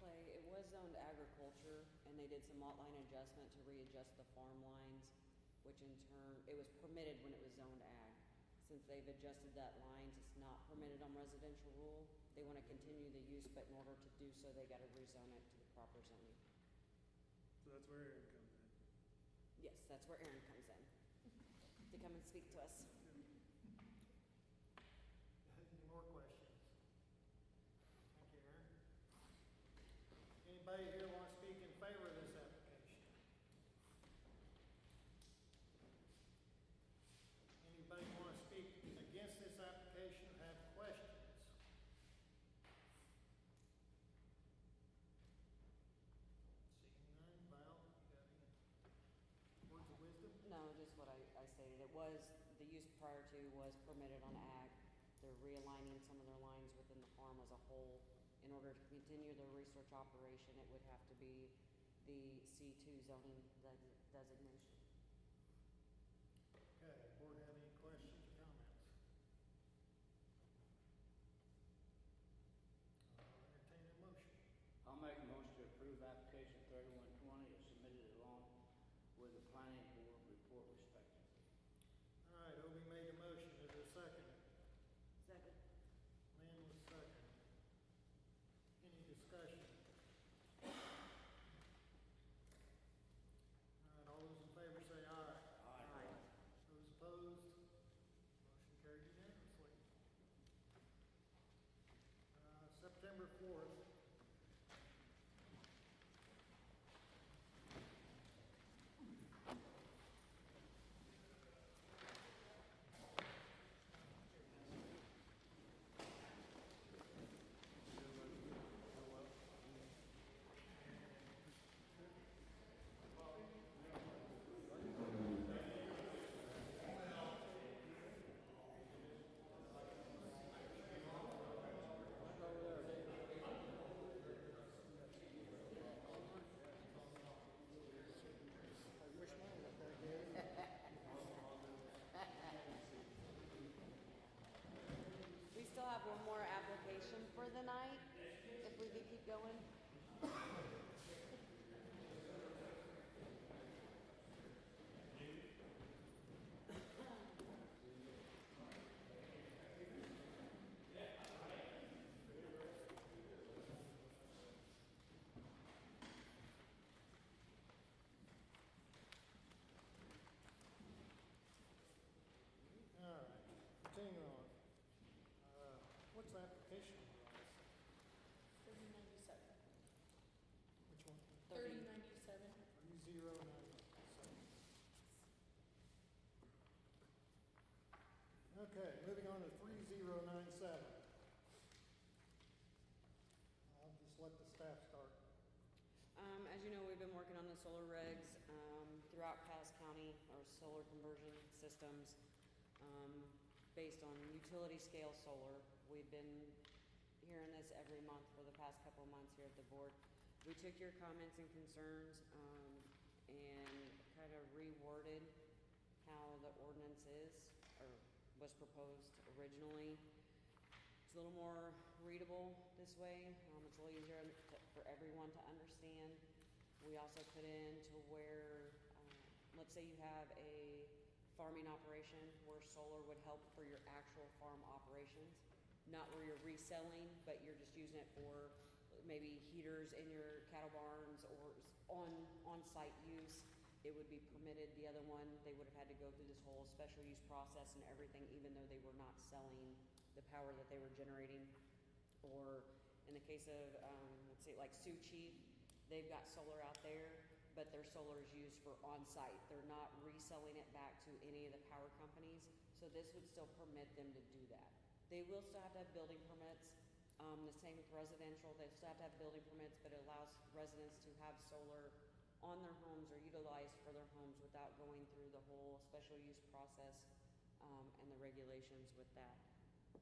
Clay, it was zoned agriculture, and they did some lot line adjustment to readjust the farm lines, which in turn, it was permitted when it was zoned ag. Since they've adjusted that lines, it's not permitted on residential rule. They want to continue the use, but in order to do so, they got to rezone it to the proper zoning. So that's where Aaron comes in. Yes, that's where Aaron comes in, to come and speak to us. Any more questions? Thank you, Aaron. Anybody here want to speak in favor of this application? Anybody want to speak against this application or have questions? Seeing none, Val, you got any words of wisdom? No, just what I stated. It was, the use prior to was permitted on ag. They're realigning some of their lines within the farm as a whole. In order to continue their research operation, it would have to be the C2 zoning designation. Okay, board have any questions or comments? I'll entertain a motion. I'll make a motion to approve application 3120 as submitted along with the planning board report respectively. All right, Obie made the motion. Is there a second? Second. Lynn was second. Any discussion? All right, all those in favor say aye. Aye. Those opposed? Motion carried unanimously. September 4th. We still have one more application for the night, if we could keep going. All right, continuing on. What's the application? 3097. Which one? 3097. 3097. Okay, moving on to 3097. I'll just let the staff start. As you know, we've been working on the solar regs throughout Cass County, our solar conversion systems, based on utility scale solar. We've been hearing this every month for the past couple of months here at the board. We took your comments and concerns, and kind of reworded how the ordinance is, or was proposed originally. It's a little more readable this way. It's a little easier for everyone to understand. We also put in to where, let's say you have a farming operation where solar would help for your actual farm operations, not where you're reselling, but you're just using it for maybe heaters in your cattle barns or on-site use. It would be permitted. The other one, they would have had to go through this whole special use process and everything, even though they were not selling the power that they were generating. Or in the case of, let's say like Sioux Chief, they've got solar out there, but their solar is used for on-site. They're not reselling it back to any of the power companies, so this would still permit them to do that. They will still have to have building permits. The same with residential, they still have to have building permits, but it allows residents to have solar on their homes or utilized for their homes without going through the whole special use process, and the regulations with that.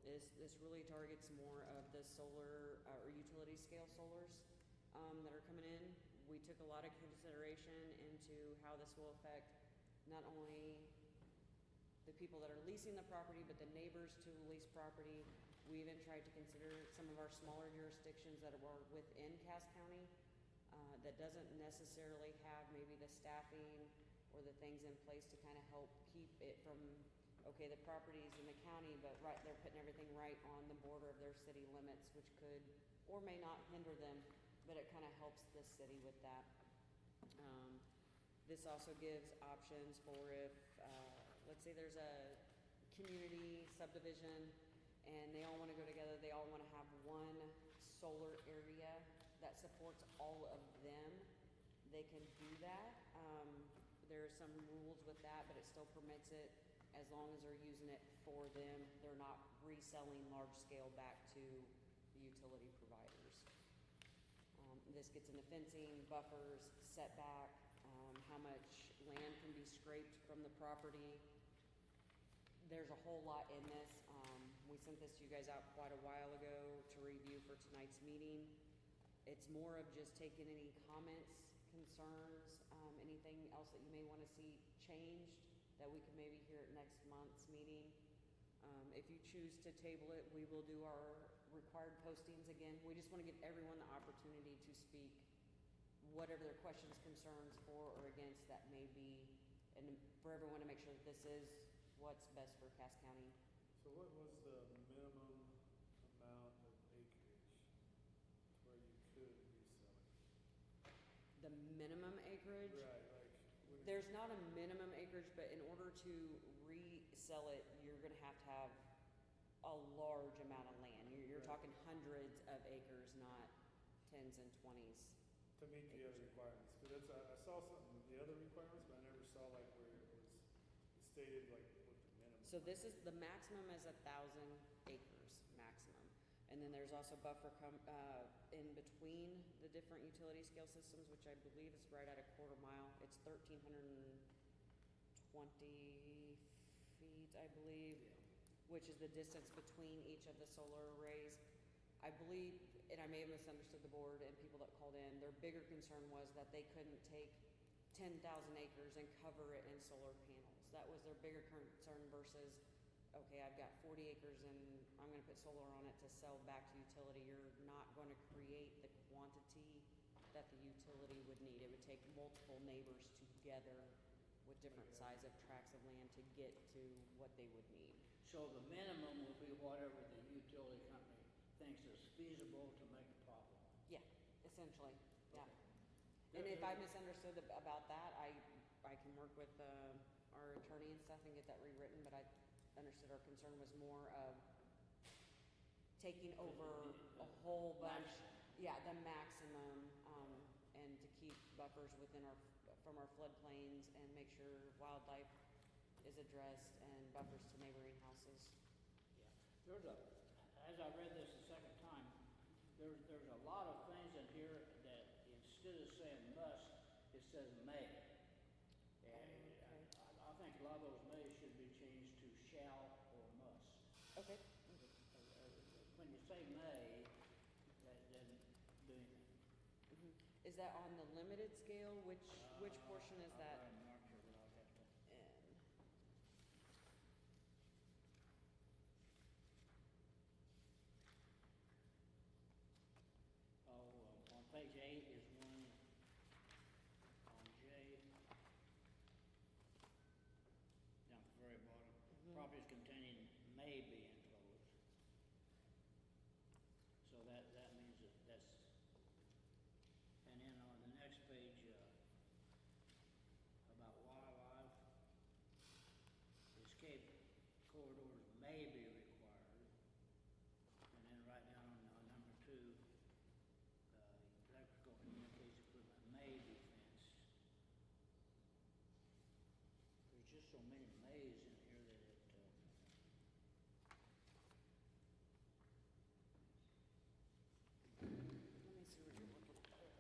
This really targets more of the solar, or utility scale solars, that are coming in. We took a lot of consideration into how this will affect not only the people that are leasing the property, but the neighbors to lease property. We even tried to consider some of our smaller jurisdictions that are within Cass County, that doesn't necessarily have maybe the staffing or the things in place to kind of help keep it from, okay, the property's in the county, but right, they're putting everything right on the border of their city limits, which could or may not hinder them, but it kind of helps the city with that. This also gives options for if, let's say there's a community subdivision and they all want to go together, they all want to have one solar area that supports all of them, they can do that. There are some rules with that, but it still permits it as long as they're using it for them. They're not reselling large scale back to the utility providers. This gets into fencing, buffers, setback, how much land can be scraped from the property. There's a whole lot in this. We sent this to you guys out quite a while ago to review for tonight's meeting. It's more of just taking any comments, concerns, anything else that you may want to see changed that we can maybe hear at next month's meeting. If you choose to table it, we will do our required postings again. We just want to give everyone the opportunity to speak whatever their questions, concerns for or against that may be, and for everyone to make sure that this is what's best for Cass County. So what was the minimum amount of acreage where you could resell it? The minimum acreage? Right, like. There's not a minimum acreage, but in order to resell it, you're gonna have to have a large amount of land. You're Right. talking hundreds of acres, not tens and 20s. To meet the other requirements, because I saw something, the other requirements, but I never saw like where it was stated like what the minimum. So this is, the maximum is 1,000 acres, maximum. And then there's also buffer in between the different utility scale systems, which I believe is right at a quarter mile. It's 1,320 feet, I believe, which is the distance between each of the solar arrays. I believe, and I may have misunderstood the board and people that called in, their bigger concern was that they couldn't take 10,000 acres and cover it in solar panels. That was their bigger concern versus, okay, I've got 40 acres and I'm gonna put solar on it to sell back to utility. You're not gonna create the quantity that the utility would need. It would take multiple neighbors together with different size of tracts of land to get to what they would need. So the minimum will be whatever the utility company thinks is feasible to make a profit. Yeah, essentially, yeah. Okay. And if I misunderstood about that, I can work with our attorney and stuff and get that rewritten, but I understood our concern was more of taking over a whole bunch. Yeah, the maximum, and to keep buffers within from our floodplains and make sure wildlife is addressed and buffers to neighboring houses. Yeah, as I read this the second time, there's a lot of things in here that instead of saying must, it says may. And I think a lot of those may should be changed to shall or must. Okay. When you say may, Is that on the limited scale? Which portion is that I'm not sure, but I'll have to. in? On page 8 is one, on J, down at the very bottom. Properties containing may be enclosed. So that means that's, and then on the next page, about wildlife, escape corridors may be required. And then right down on number 2, electrical communication equipment may be fenced. There's just so many mays in here that it, Let me see what you're looking at.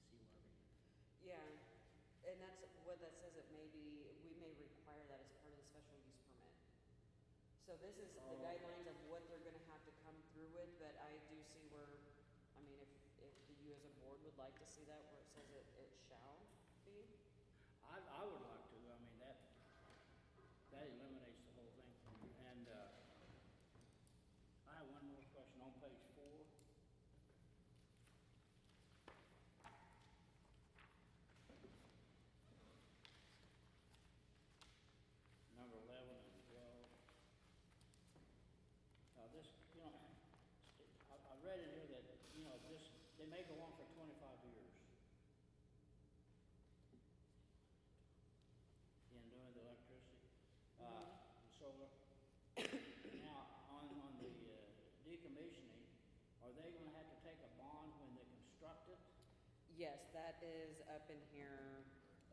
see where we, Yeah, and that's what that says, it may be, we may require that as part of the special use permit. So this is the guidelines of what they're gonna have to come through with, but I do see where, I mean, if you as a board would like to see that, where it says it shall be. I would like to, I mean, that eliminates the whole thing. And, I have one more question on page 4. Number 11 and 12. This, you know, I read in here that, you know, they may go on for 25 years. In doing the electricity, solar. Now, on the decommissioning, are they gonna have to take a bond when they construct it? Yes, that is up in here.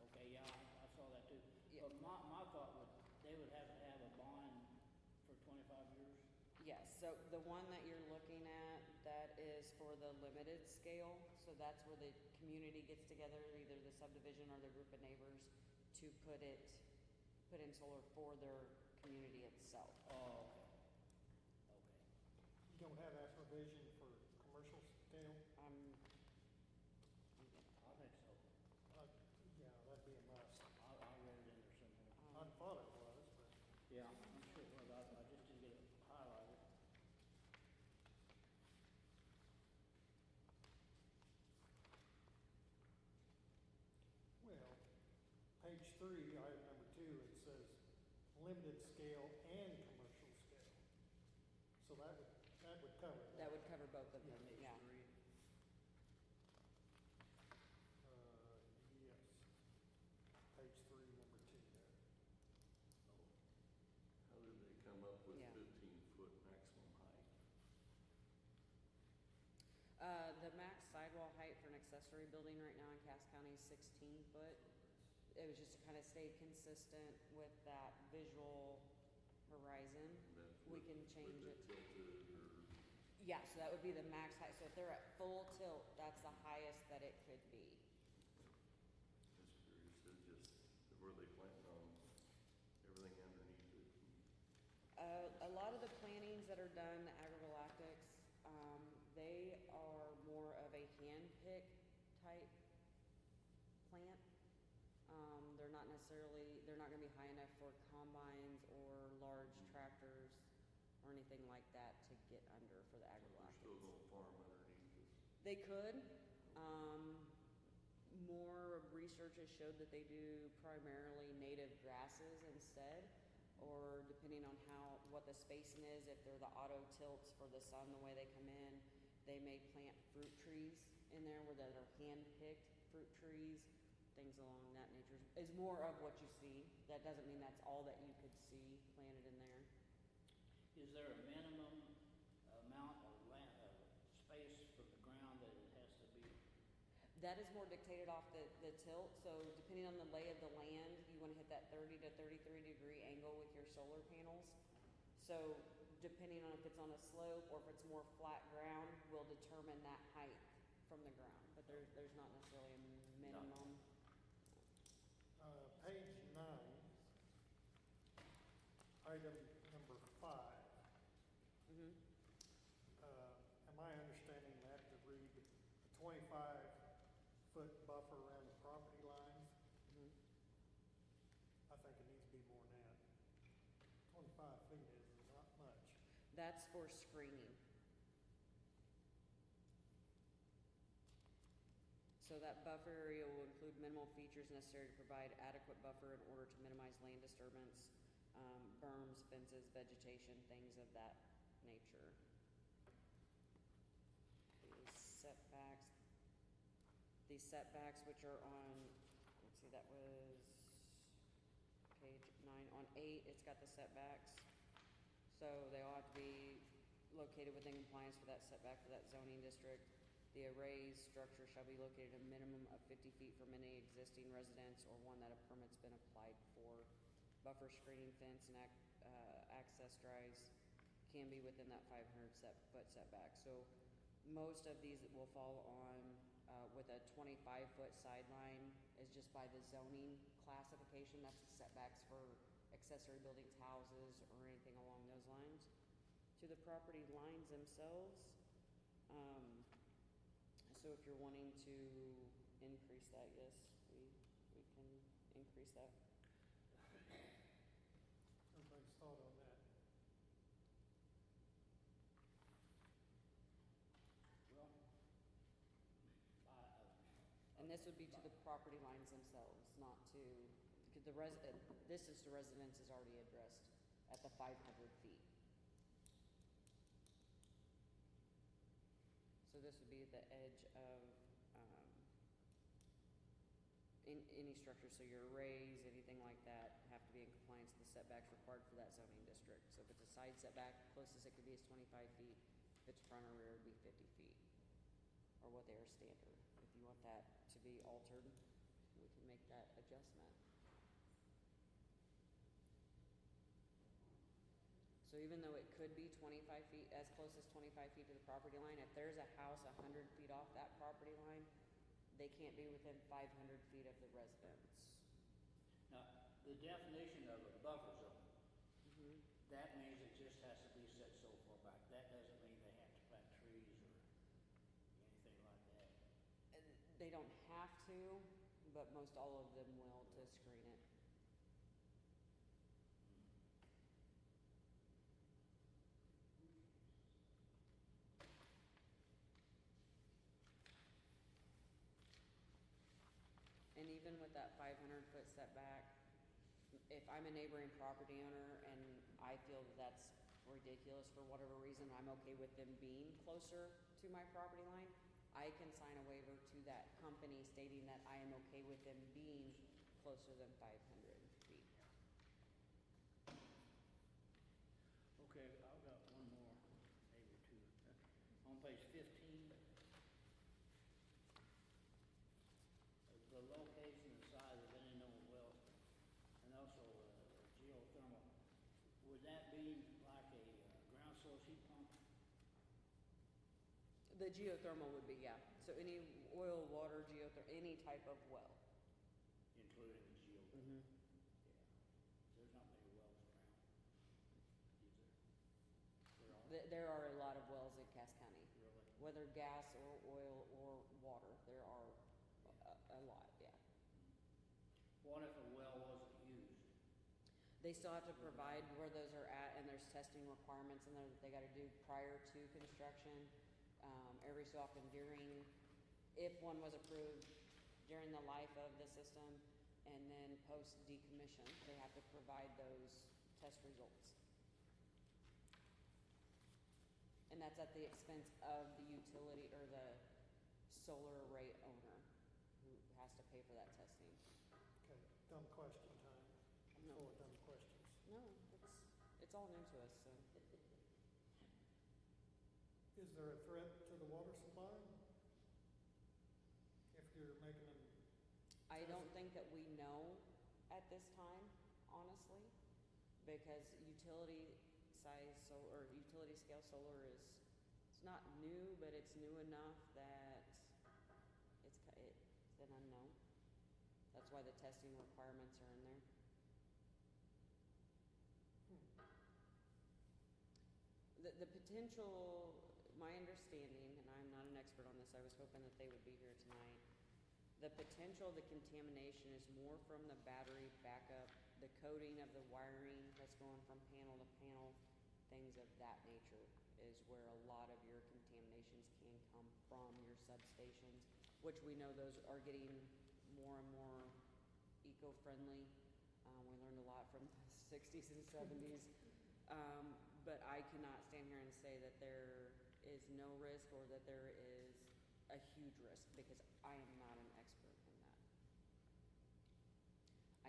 Okay, yeah, I saw that too. Yeah. But my thought would, they would have to have a bond for 25 years? Yes, so the one that you're looking at, that is for the limited scale. So that's where the community gets together, either the subdivision or the group of neighbors, to put in solar for their community itself. Oh, okay. Okay. You don't have that provision for commercial scale? I think so. Yeah, that'd be a must. I read it in there somewhere. I thought it was, but. Yeah, I'm sure it was. I just didn't get it highlighted. Well, page 3, item number 2, it says limited scale and commercial scale. So that would cover that. That would cover both of them, yeah. Yes. Page 3, number 2 there. How did they come up with Yeah. 15-foot maximum height? The max sidewall height for an accessory building right now in Cass County is 16 foot. It was just to kind of stay consistent with that visual horizon. That's We with- can change with it. tilted or, Yeah, so that would be the max height. So if they're at full tilt, that's the highest that it could be. just curious, it just, were they planting on everything underneath it? A lot of the plantings that are done, the agrogalactics, they are more of a hand pick type plant. They're not gonna be high enough for combines or large tractors or anything like that to get under for the They're still agrogalactics. gonna farm underneath it? They could. More research has showed that they do primarily native grasses instead, or depending on what the spacing is, if they're the auto tilts for the sun, the way they come in, they may plant fruit trees in there where that are hand-picked fruit trees, things along that nature. Is more of what you see. That doesn't mean that's all that you could see planted in there. Is there a minimum amount of land, space from the ground that it has to be? That is more dictated off the tilt, so depending on the lay of the land, you wanna hit that 30 to 33 degree angle with your solar panels. So depending on if it's on a slope or if it's more flat ground, will determine that height from the ground, but there's not necessarily a minimum. Page 9, item number 5. Mm-hmm. Am I understanding that to read a 25-foot buffer around the property lines? Mm-hmm. I think it needs to be more than that. 25 feet is not much. That's for screening. So that buffer area will include minimal features necessary to provide adequate buffer in order to minimize land disturbance, berms, fences, vegetation, things of that nature. These setbacks which are on, let's see, that was page 9. On 8, it's got the setbacks. So they all have to be located within compliance with that setback for that zoning district. The arrays structure shall be located a minimum of 50 feet from any existing residence or one that a permit's been applied for. Buffer screening fence and access drives can be within that 500-foot setback. So most of these will fall on with a 25-foot sideline is just by the zoning classification. That's the setbacks for accessory buildings, houses, or anything along those lines. To the property lines themselves, so if you're wanting to increase that, yes, we can increase that. Everybody's thought on that. Well, And this would be to the property lines themselves, not to, because this is the residence is already addressed at the 500 feet. So this would be the edge of any structure. So your arrays, anything like that, have to be in compliance with the setbacks required for that zoning district. So if it's a side setback, closest it could be is 25 feet. If it's front or rear, it'd be 50 feet, or what they are standard. If you want that to be altered, we can make that adjustment. So even though it could be 25 feet, as close as 25 feet to the property line, if there's a house 100 feet off that property line, they can't be within 500 feet of the residence. now, the definition of a buffer zone, Mm-hmm. that means it just has to be set so far back. That doesn't mean they have to plant trees or anything like that. They don't have to, but most all of them will to screen it. And even with that 500-foot setback, if I'm a neighboring property owner and I feel that that's ridiculous for whatever reason, I'm okay with them being closer to my property line, I can sign a waiver to that company stating that I am okay with them being closer than 500 feet. Okay, I've got one more, maybe two. On page 15, the location and size of any known wells, and also geothermal, would that be like a ground source heat pump? The geothermal would be, yeah. So any oil, water, any type of well. Including the geothermal? Mm-hmm. Yeah. There's not many wells around, is there? There are a lot of wells in Cass County. Really? Whether gas or oil or water, there are a lot, yeah. What if a well wasn't used? They still have to provide where those are at, and there's testing requirements in there that they gotta do prior to construction. Every so often if one was approved during the life of the system, and then post decommission, they have to provide those test results. And that's at the expense of the utility or the solar array owner who has to pay for that testing. Okay, dumb question time. I'm No. full of dumb questions. No, it's all new to us, so. Is there a threat to the water supply? If you're making them, I don't think that we know at this time, honestly, because utility scale solar is, it's not new, but it's new enough that an unknown. That's why the testing requirements are in there. The potential, my understanding, and I'm not an expert on this, I was hoping that they would be here tonight. The potential of the contamination is more from the battery backup, the coating of the wiring that's going from panel to panel, things of that nature is where a lot of your contaminations can come from your substations, which we know those are getting more and more eco-friendly. We learned a lot from the 60s and 70s. But I cannot stand here and say that there is no risk or that there is a huge risk, because I am not an expert in that.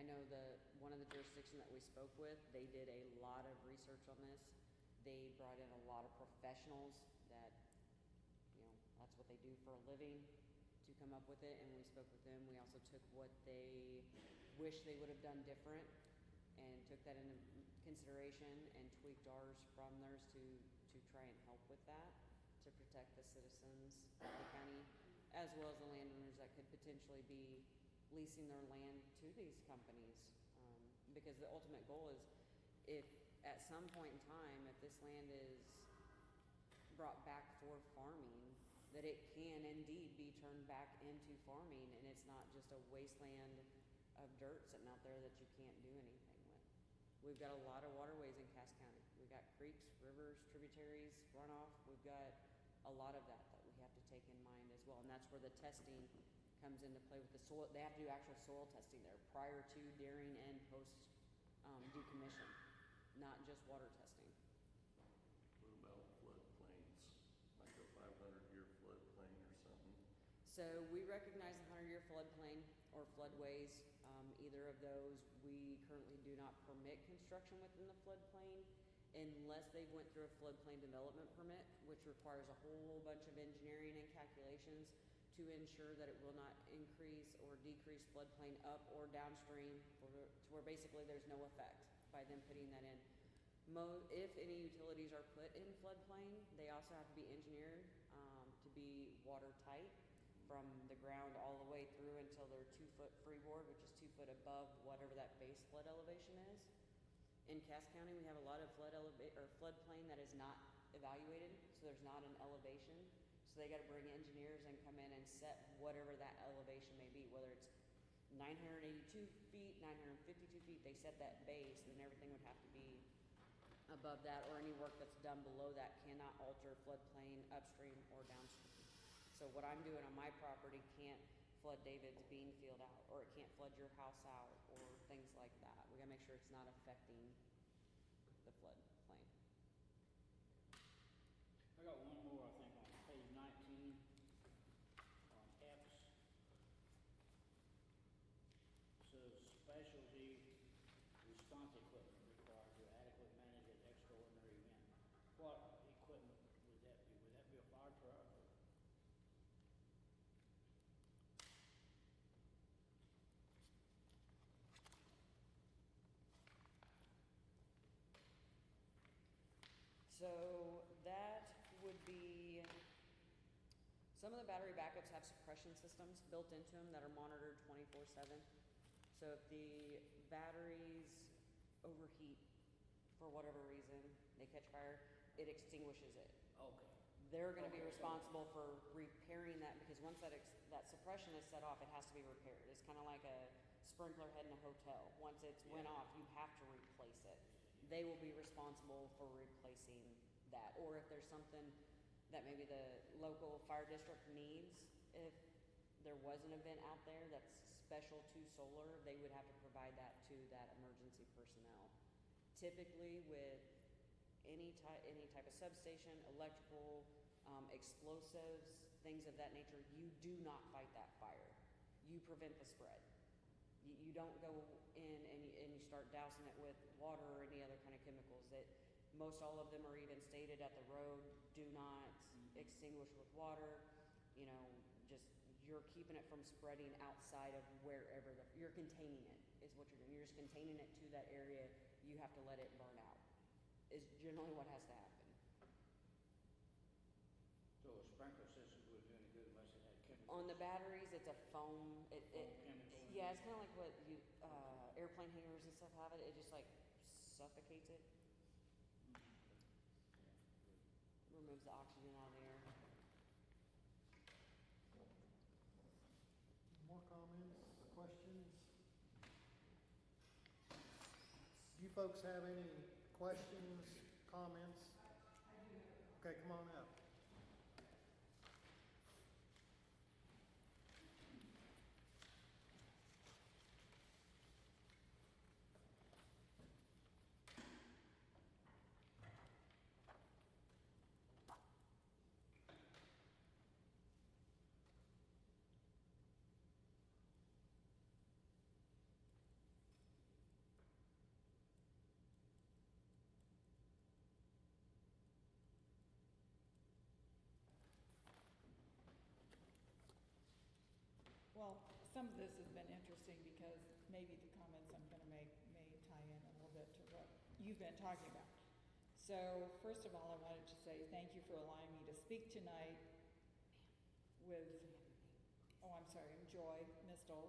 I know one of the jurisdictions that we spoke with, they did a lot of research on this. They brought in a lot of professionals that, that's what they do for a living to come up with it, and we spoke with them. We also took what they wish they would have done different and took that into consideration and tweaked ours from theirs to try and help with that, to protect the citizens of the county, as well as the landowners that could potentially be leasing their land to these companies. Because the ultimate goal is, if at some point in time, if this land is brought back for farming, that it can indeed be turned back into farming, and it's not just a wasteland of dirt sitting out there that you can't do anything with. We've got a lot of waterways in Cass County. We've got creeks, rivers, tributaries, runoff. We've got a lot of that we have to take in mind as well. And that's where the testing comes into play with the soil. They have to do actual soil testing there prior to, during, and post decommission, not just water testing. What about floodplains, like a 500-year floodplain or something? So we recognize the 100-year floodplain or floodways. Either of those, we currently do not permit construction within the floodplain unless they went through a floodplain development permit, which requires a whole bunch of engineering and calculations to ensure that it will not increase or decrease floodplain up or downstream, to where basically there's no effect by them putting that in. If any utilities are put in floodplain, they also have to be engineered to be watertight from the ground all the way through until they're 2-foot freeboard, which is 2 foot above whatever that base flood elevation is. In Cass County, we have a lot of floodplain that is not evaluated, so there's not an elevation. So they got to bring engineers and come in and set whatever that elevation may be, whether it's 982 feet, 952 feet. They set that base, and then everything would have to be above that, or any work that's done below that cannot alter floodplain upstream or downstream. So what I'm doing on my property can't flood David's bean field out, or it can't flood your house out, or things like that. We gotta make sure it's not affecting the floodplain. I got one more, I think, on page 19, on X. Says specialty response equipment required to adequately manage an extraordinary event. What equipment would that be? Would that be a fire truck? Or? So that would be, some of the battery backups have suppression systems built into them that are monitored 24/7. So if the batteries overheat for whatever reason, they catch fire, it extinguishes it. Okay. They're gonna be responsible for repairing that, because once that suppression is set off, it has to be repaired. It's kind of like a sprinkler head in a hotel. Once it's went off, you have to replace it. They will be responsible for replacing that. Or if there's something that maybe the local fire district needs, if there was an event out there that's special to solar, they would have to provide that to that emergency personnel. Typically with any type of substation, electrical, explosives, things of that nature, you do not fight that fire. You prevent the spread. You don't go in and you start dousing it with water or any other kind of chemicals. That most all of them are even stated at the road, do not extinguish with water. Just you're keeping it from spreading outside of wherever you're containing it is what you're doing. You're just containing it to that area. You have to let it burn out is generally what has to happen. So a sprinkler system wouldn't do any good unless it had chemical On the batteries, it's a foam, chemical. yeah, it's kinda like what you, airplane hangers and stuff have it just like suffocates it. Removes the oxygen out of the air. More comments, questions? You folks have any questions, comments? Okay, come on up. Well, some of this has been interesting because maybe the comments I'm gonna make may tie in a little bit to what you've been talking about. So first of all, I wanted to say thank you for allowing me to speak tonight with, I'm Joy Mistel,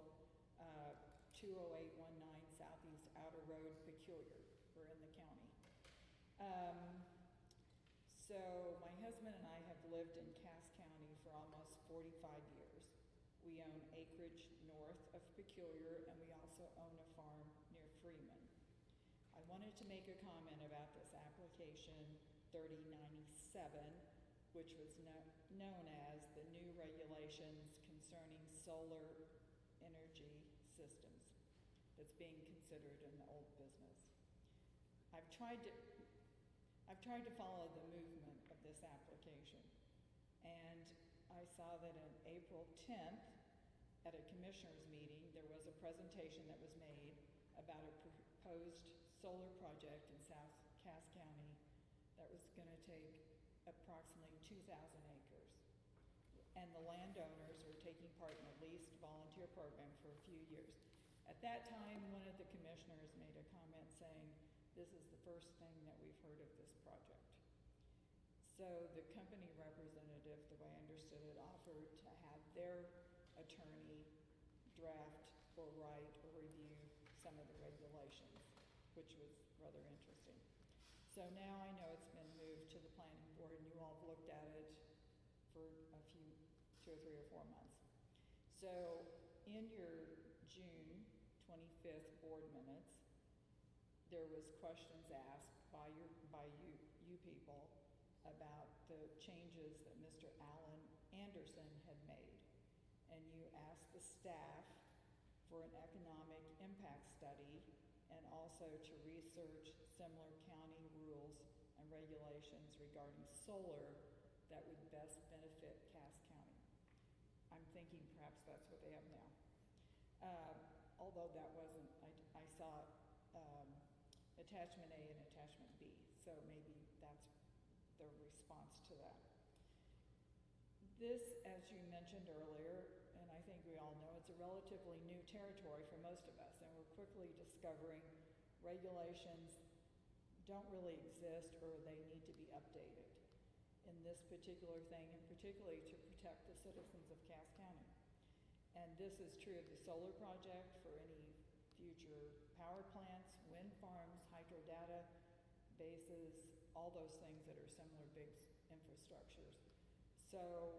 20819 Southeast Outer Road, Peculiar. We're in the county. So my husband and I have lived in Cass County for almost 45 years. We own acreage north of Peculiar, and we also own a farm near Freeman. I wanted to make a comment about this application 3097, which was known as the new regulations concerning solar energy systems that's being considered in the old business. I've tried to follow the movement of this application, and I saw that on April 10th, at a commissioners meeting, there was a presentation that was made about a proposed solar project in South Cass County that was going to take approximately 2,000 acres. And the landowners were taking part in a leased volunteer program for a few years. At that time, one of the commissioners made a comment saying, this is the first thing that we've heard of this project. So the company representative, the way I understood it, offered to have their attorney draft or write or review some of the regulations, which was rather interesting. So now I know it's been moved to the planning board, and you all have looked at it for a few, 2 or 3 or 4 months. So in your June 25th board minutes, there was questions asked by you people about the changes that Mr. Alan Anderson had made. And you asked the staff for an economic impact study and also to research similar county rules and regulations regarding solar that would best benefit Cass County. I'm thinking perhaps that's what they have now. Although that wasn't, I saw attachment A and attachment B, so maybe that's the response to that. This, as you mentioned earlier, and I think we all know, it's a relatively new territory for most of us, and we're quickly discovering regulations don't really exist or they need to be updated in this particular thing, and particularly to protect the citizens of Cass County. And this is true of the solar project, for any future power plants, wind farms, hydro data bases, all those things that are similar big infrastructures. So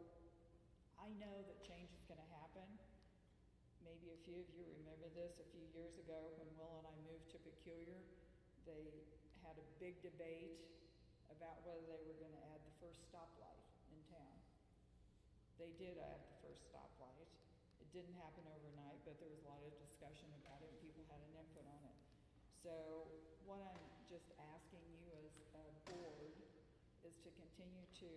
I know that change is going to happen. Maybe a few of you remember this a few years ago when Will and I moved to Peculiar. They had a big debate about whether they were going to add the first stoplight in town. They did add the first stoplight. It didn't happen overnight, but there was a lot of discussion about it and people had an input on it. So what I'm just asking you as a board is to continue to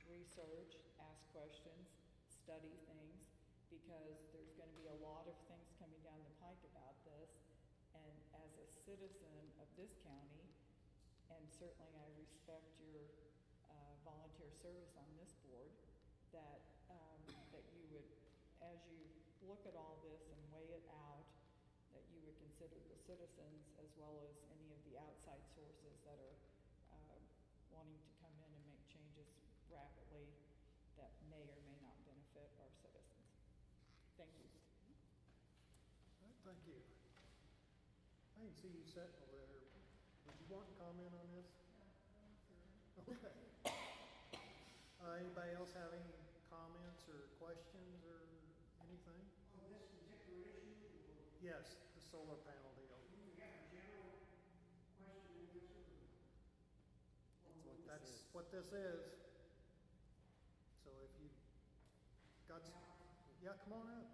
research, ask questions, study things, because there's going to be a lot of things coming down the pike about this. And as a citizen of this county, and certainly I respect your volunteer service on this board, that you would, as you look at all this and weigh it out, that you would consider the citizens as well as any of the outside sources that are wanting to come in and make changes rapidly that may or may not benefit our citizens. Thank you. All right, thank you. I can see you sitting over there. Would you want to comment on this? Okay. Anybody else have any comments or questions or anything? On this particular issue? Yes, the solar panel deal. Do we have a general question and answer? That's what this is. So if you got, yeah, come on up.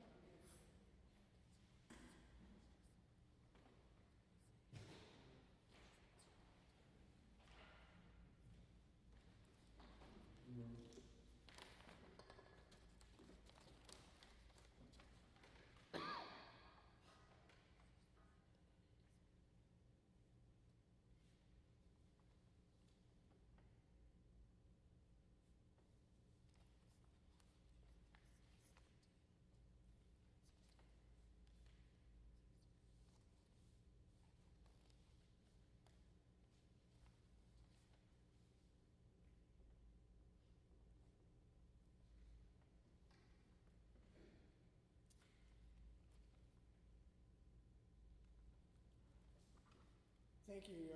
Thank you.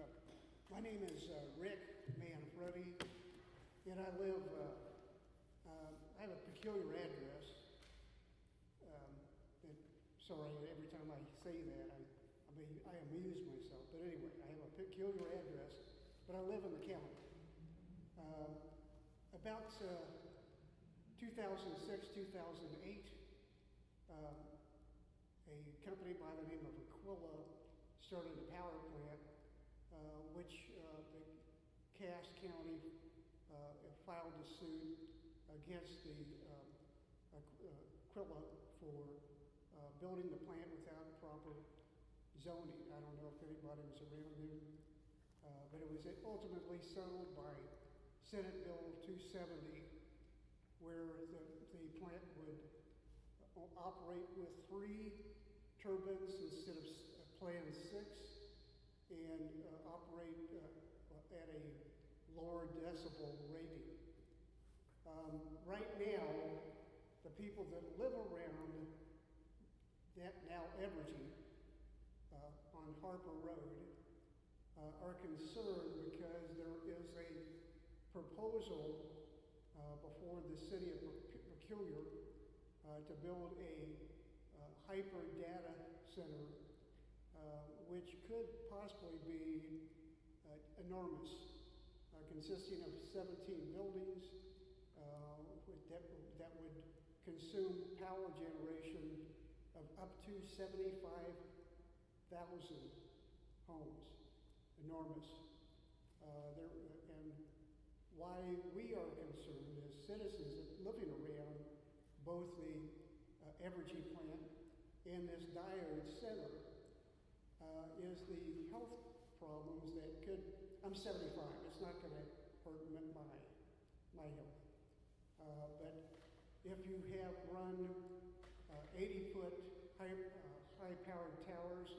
My name is Rick Manfredi, and I live, I have a peculiar address. Sorry, every time I say that, I amuse myself. But anyway, I have a peculiar address, but I live in the county. About 2006, 2008, a company by the name of Aquila started a power plant, which the Cass County filed a suit against the Aquila for building the plant without proper zoning. I don't know if anybody was around then, but it was ultimately settled by Senate Bill 270, where the plant would operate with 3 turbines instead of Plan 6, and operate at a lower decibel rating. Right now, the people that live around that now Evergy on Harper Road are concerned because there is a proposal before the city of Peculiar to build a hyper data center, which could possibly be enormous, consisting of 17 buildings that would consume power generation of up to 75,000 homes. Enormous. And why we are concerned as citizens living around both the Evergy plant and this diode center is the health problems that could, I'm 75, it's not going to hurt my health. But if you have run 80-foot high-powered towers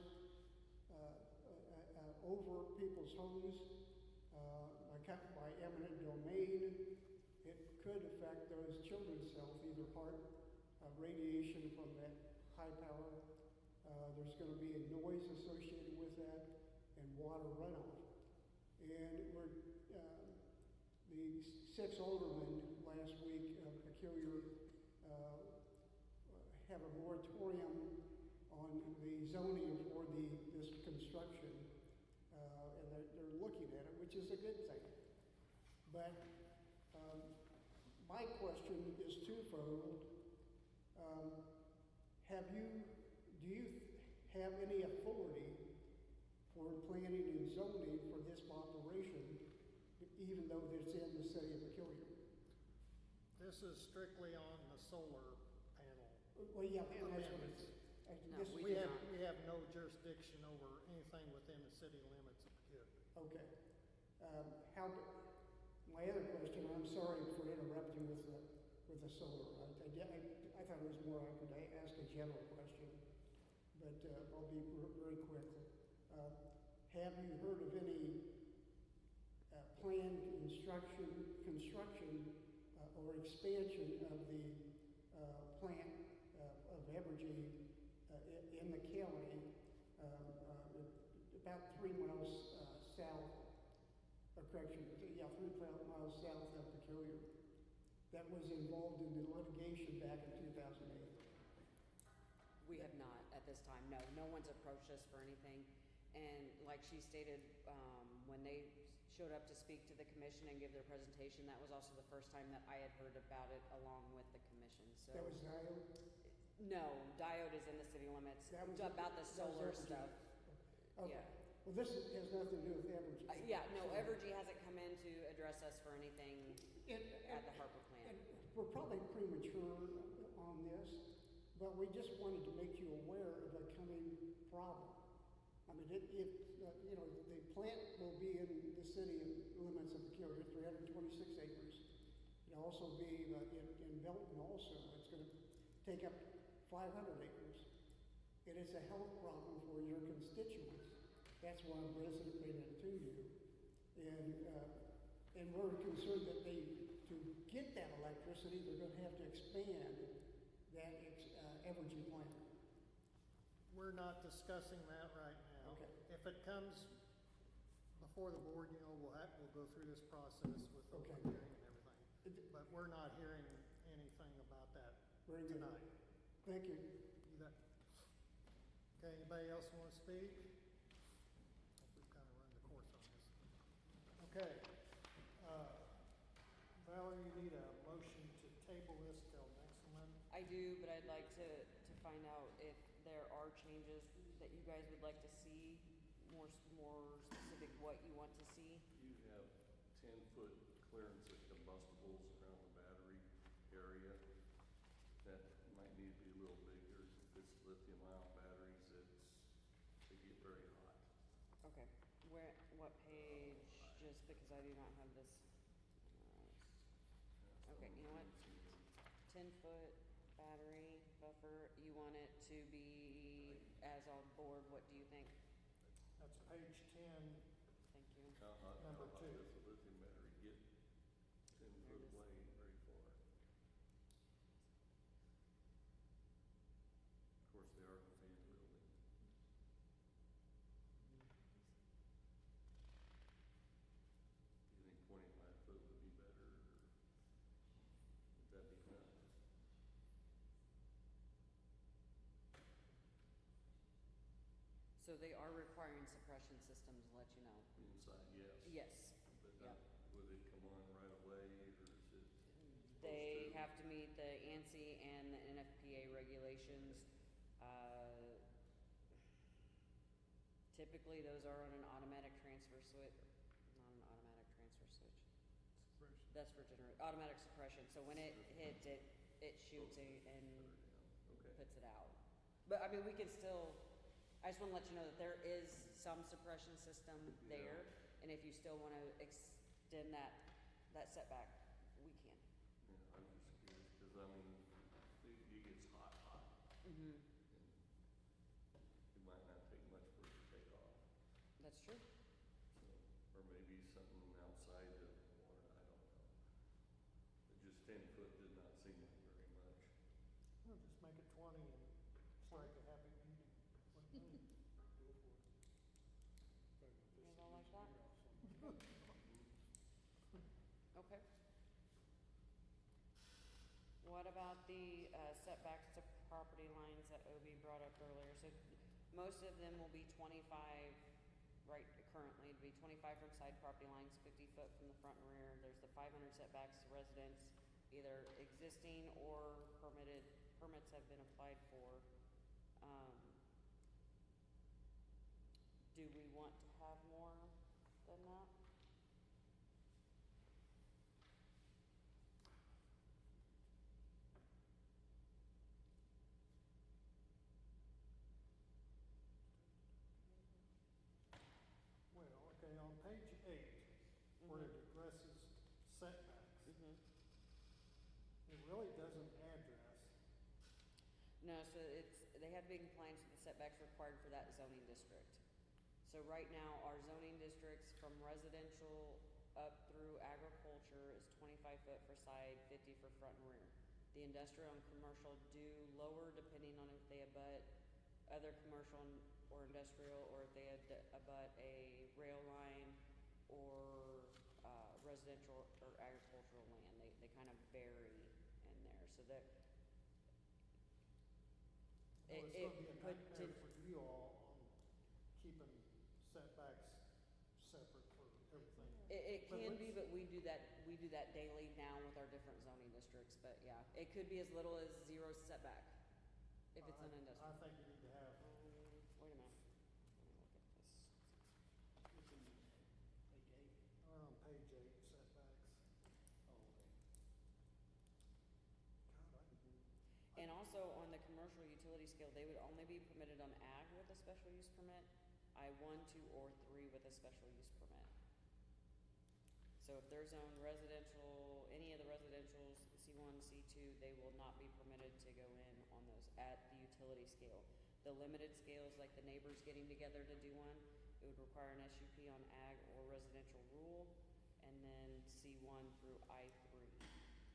over people's homes by eminent domain, it could affect those children's health, either heart radiation from that high power. There's going to be a noise associated with that and water runoff. And the 6 aldermen last week of Peculiar have a moratorium on the zoning for this construction, and they're looking at it, which is a good thing. But my question is twofold. Do you have any authority for planning and zoning for this operation, even though it's in the city of Peculiar? This is strictly on the solar panel. Well, yeah, and that's what it's. We have no jurisdiction over anything within the city limits of Peculiar. Okay. My other question, I'm sorry for interrupting with the solar. I thought it was more I could ask a general question, but I'll be very quick. Have you heard of any planned construction or expansion of the plant of Evergy, in the county, about 3 miles south, or correction, yeah, 3 miles south of Peculiar, that was involved in the litigation back in 2008. We have not at this time, no. No one's approached us for anything. And like she stated, when they showed up to speak to the commission and give their presentation, that was also the first time that I had heard about it along with the commission, so. That was Diode? No, Diode is in the city limits, That was about the that was solar Evergy. stuff. Okay. Yeah. Well, this has nothing to do with Evergy. Yeah, no, Evergy hasn't come in to address us for anything at the Harper plant. And we're probably premature on this, but we just wanted to make you aware of the coming problem. I mean, you know, the plant will be in the city limits of Peculiar, 326 acres. It'll also be in Belton also. It's going to take up 500 acres. It is a health problem for your constituents. That's why I'm presenting it to you. And we're concerned that to get that electricity, they're going to have to expand that Evergy plant. We're not discussing that right now. Okay. If it comes before the board, you know, we'll go through this process with the Okay. hearing and everything. But we're not hearing anything about that Very good. tonight. Thank you. You bet. Okay, anybody else want to speak? I think we've kind of run the course on this. Okay. Valerie, you need a motion to table this till next month? I do, but I'd like to find out if there are changes that you guys would like to see, more specific what you want to see. You have 10-foot clearance of combustibles around the battery area. That might need to be a little bigger. If it's lithium-ion batteries, they get very hot. Okay, what page, just because I do not have this. Okay, you know what? 10-foot battery buffer, you want it to be as on board, what do you think? That's page 10, Thank you. Number How hot 2. does a lithium battery get 10 foot away very far? Of course, they are in the fan building. Do you think 25 foot would be better, or would that be enough? So they are requiring suppression systems, to let you know. Inside, yes. Yes, But yep. would it come on right away, or is it supposed They to? have to meet the ANSI and the NFPA regulations. Typically, those are on an automatic transfer switch, not an automatic transfer switch. That's for automatic suppression, so when it hits it, it shoots it and Okay. puts it out. But I mean, we can still, I just wanna let you know that there is some suppression system there, and if you still wanna extend that setback, we can. Yeah, I'm just curious, because I mean, it gets hot. Mm-hmm. It might not take much for it to take off. That's true. So, or maybe something outside the water, I don't know. But just 10 foot did not seem like very much. Well, just make it 20 and strike a happy medium. What do you mean? Go for it. You don't like that? Okay. What about the setbacks to property lines that Obi brought up earlier? So most of them will be 25, right, currently, it'd be 25 from side property lines, 50 foot from the front and rear. There's the 500 setbacks to residents, either existing or permits have been applied for. Do we want to have more than that? Well, okay, on page 8, where it addresses setbacks, Mm-hmm. it really doesn't address. No, so they have to be in compliance with the setbacks required for that zoning district. So right now, our zoning districts from residential up through agriculture is 25 foot for side, 50 for front and rear. The industrial and commercial do lower depending on if they abut other commercial or industrial, or if they abut a rail line or residential or agricultural land. They kind of vary in there, so that Well, it's it gonna be a put nightmare for you all on keeping setbacks separate for everything. It But can be, let's- but we do that daily now with our different zoning districts, but yeah, it could be as little as 0 setback if it's an I industrial. think you need to have, Wait a minute, let me look at this. It's in page 8. we're on page 8, setbacks. Oh, okay. God, And also on the commercial utility scale, they would only be permitted on ag with a special use permit, I-1, 2, or 3 with a special use permit. So if they're zoned residential, any of the residentials, C1, C2, they will not be permitted to go in on those at the utility scale. The limited scales, like the neighbors getting together to do one, it would require an SUP on ag or residential rule, and then C1 through I3.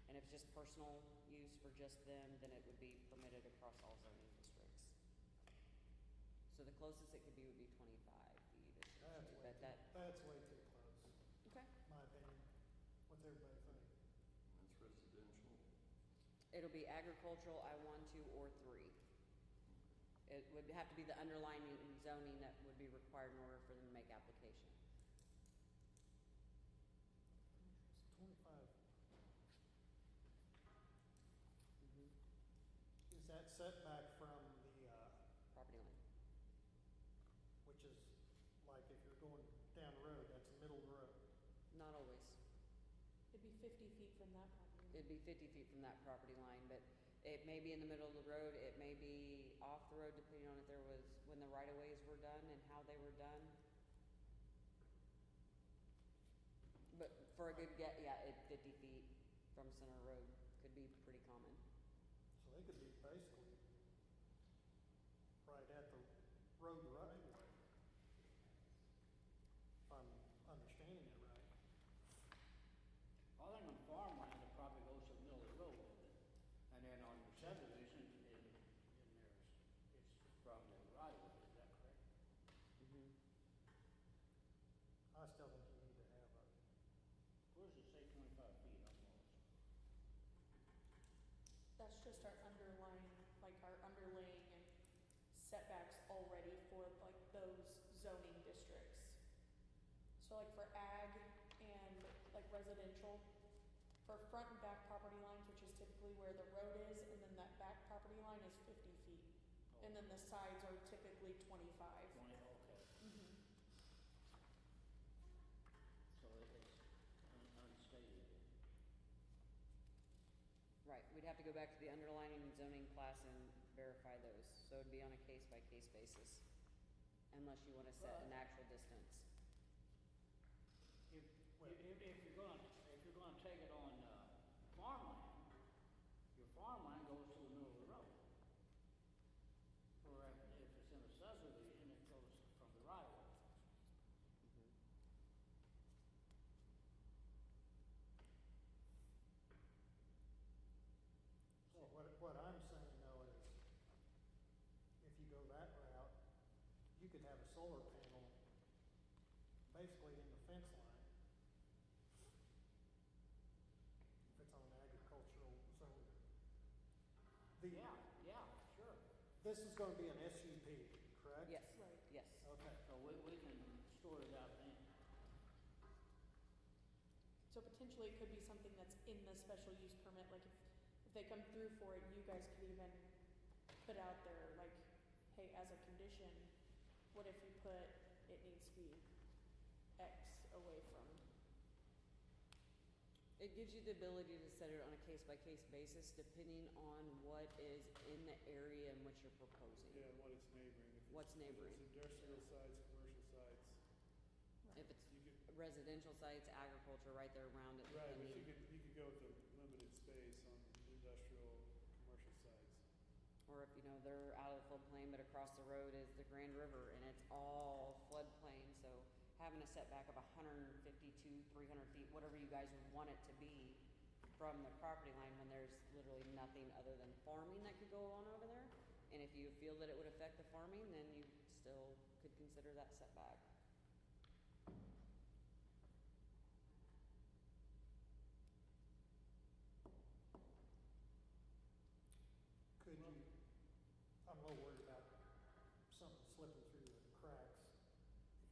And if it's just personal use for just them, then it would be permitted across all zoning districts. So the closest it could be would be 25 feet, essentially, but that, that's way too close, okay. my opinion. What's everybody think? That's residential. It'll be agricultural, I-1, 2, or 3. It would have to be the underlying zoning that would be required in order for them to make application. 25. Is that setback from the, Property line. which is like if you're going down the road, that's the middle of the road? Not always. It'd be 50 feet from that property. It'd be 50 feet from that property line, but it may be in the middle of the road, it may be off the road, depending on if there was, when the right-of-ways were done and how they were done. But for a good get, yeah, 50 feet from center road could be pretty common. So they could be basically right at the road right away. If I'm understanding it right. I think on farmland, it probably goes to the middle of the road with it. And then on your subdivision, it's probably right of way, is that correct? I still think you need to have a, Where does it say 25 feet on those? That's just our underlying, like our underlaying setbacks already for like those zoning districts. So like for ag and like residential, for front and back property lines, which is typically where the road is, and then that back property line is 50 feet. And then the sides are typically 25. 20, okay. Mhm. So it's unstated. Right, we'd have to go back to the underlining and zoning class and verify those, so it'd be on a case-by-case basis, unless you wanna set an actual distance. If you're gonna take it on farmland, your farmland goes to the middle of the road. Or if it's in a subdivision, it goes from the right of way. so what I'm saying though is, if you go that route, you could have a solar panel basically in the fence line. If it's on agricultural zone. Yeah, sure. This is gonna be an SUP, correct? Yes, Right. yes. Okay. So we can store it out then. So potentially it could be something that's in the special use permit, like if they come through for it, you guys could even put out there like, hey, as a condition, what if you put, it needs to be X away from. It gives you the ability to set it on a case-by-case basis, depending on what is in the area in which you're proposing. Yeah, what it's neighboring. If What's it's- neighboring. If it's industrial sites, commercial sites. If it's You could, residential sites, agriculture, right there around it. right, but depending- you could go with the limited space on industrial, commercial sites. Or if, they're out of the floodplain, but across the road is the Grand River, and it's all floodplain, so having a setback of 152, 300 feet, whatever you guys would want it to be, from the property line when there's literally nothing other than farming that could go on over there. And if you feel that it would affect the farming, then you still could consider that setback. Could you, I'm a little worried about something slipping through the cracks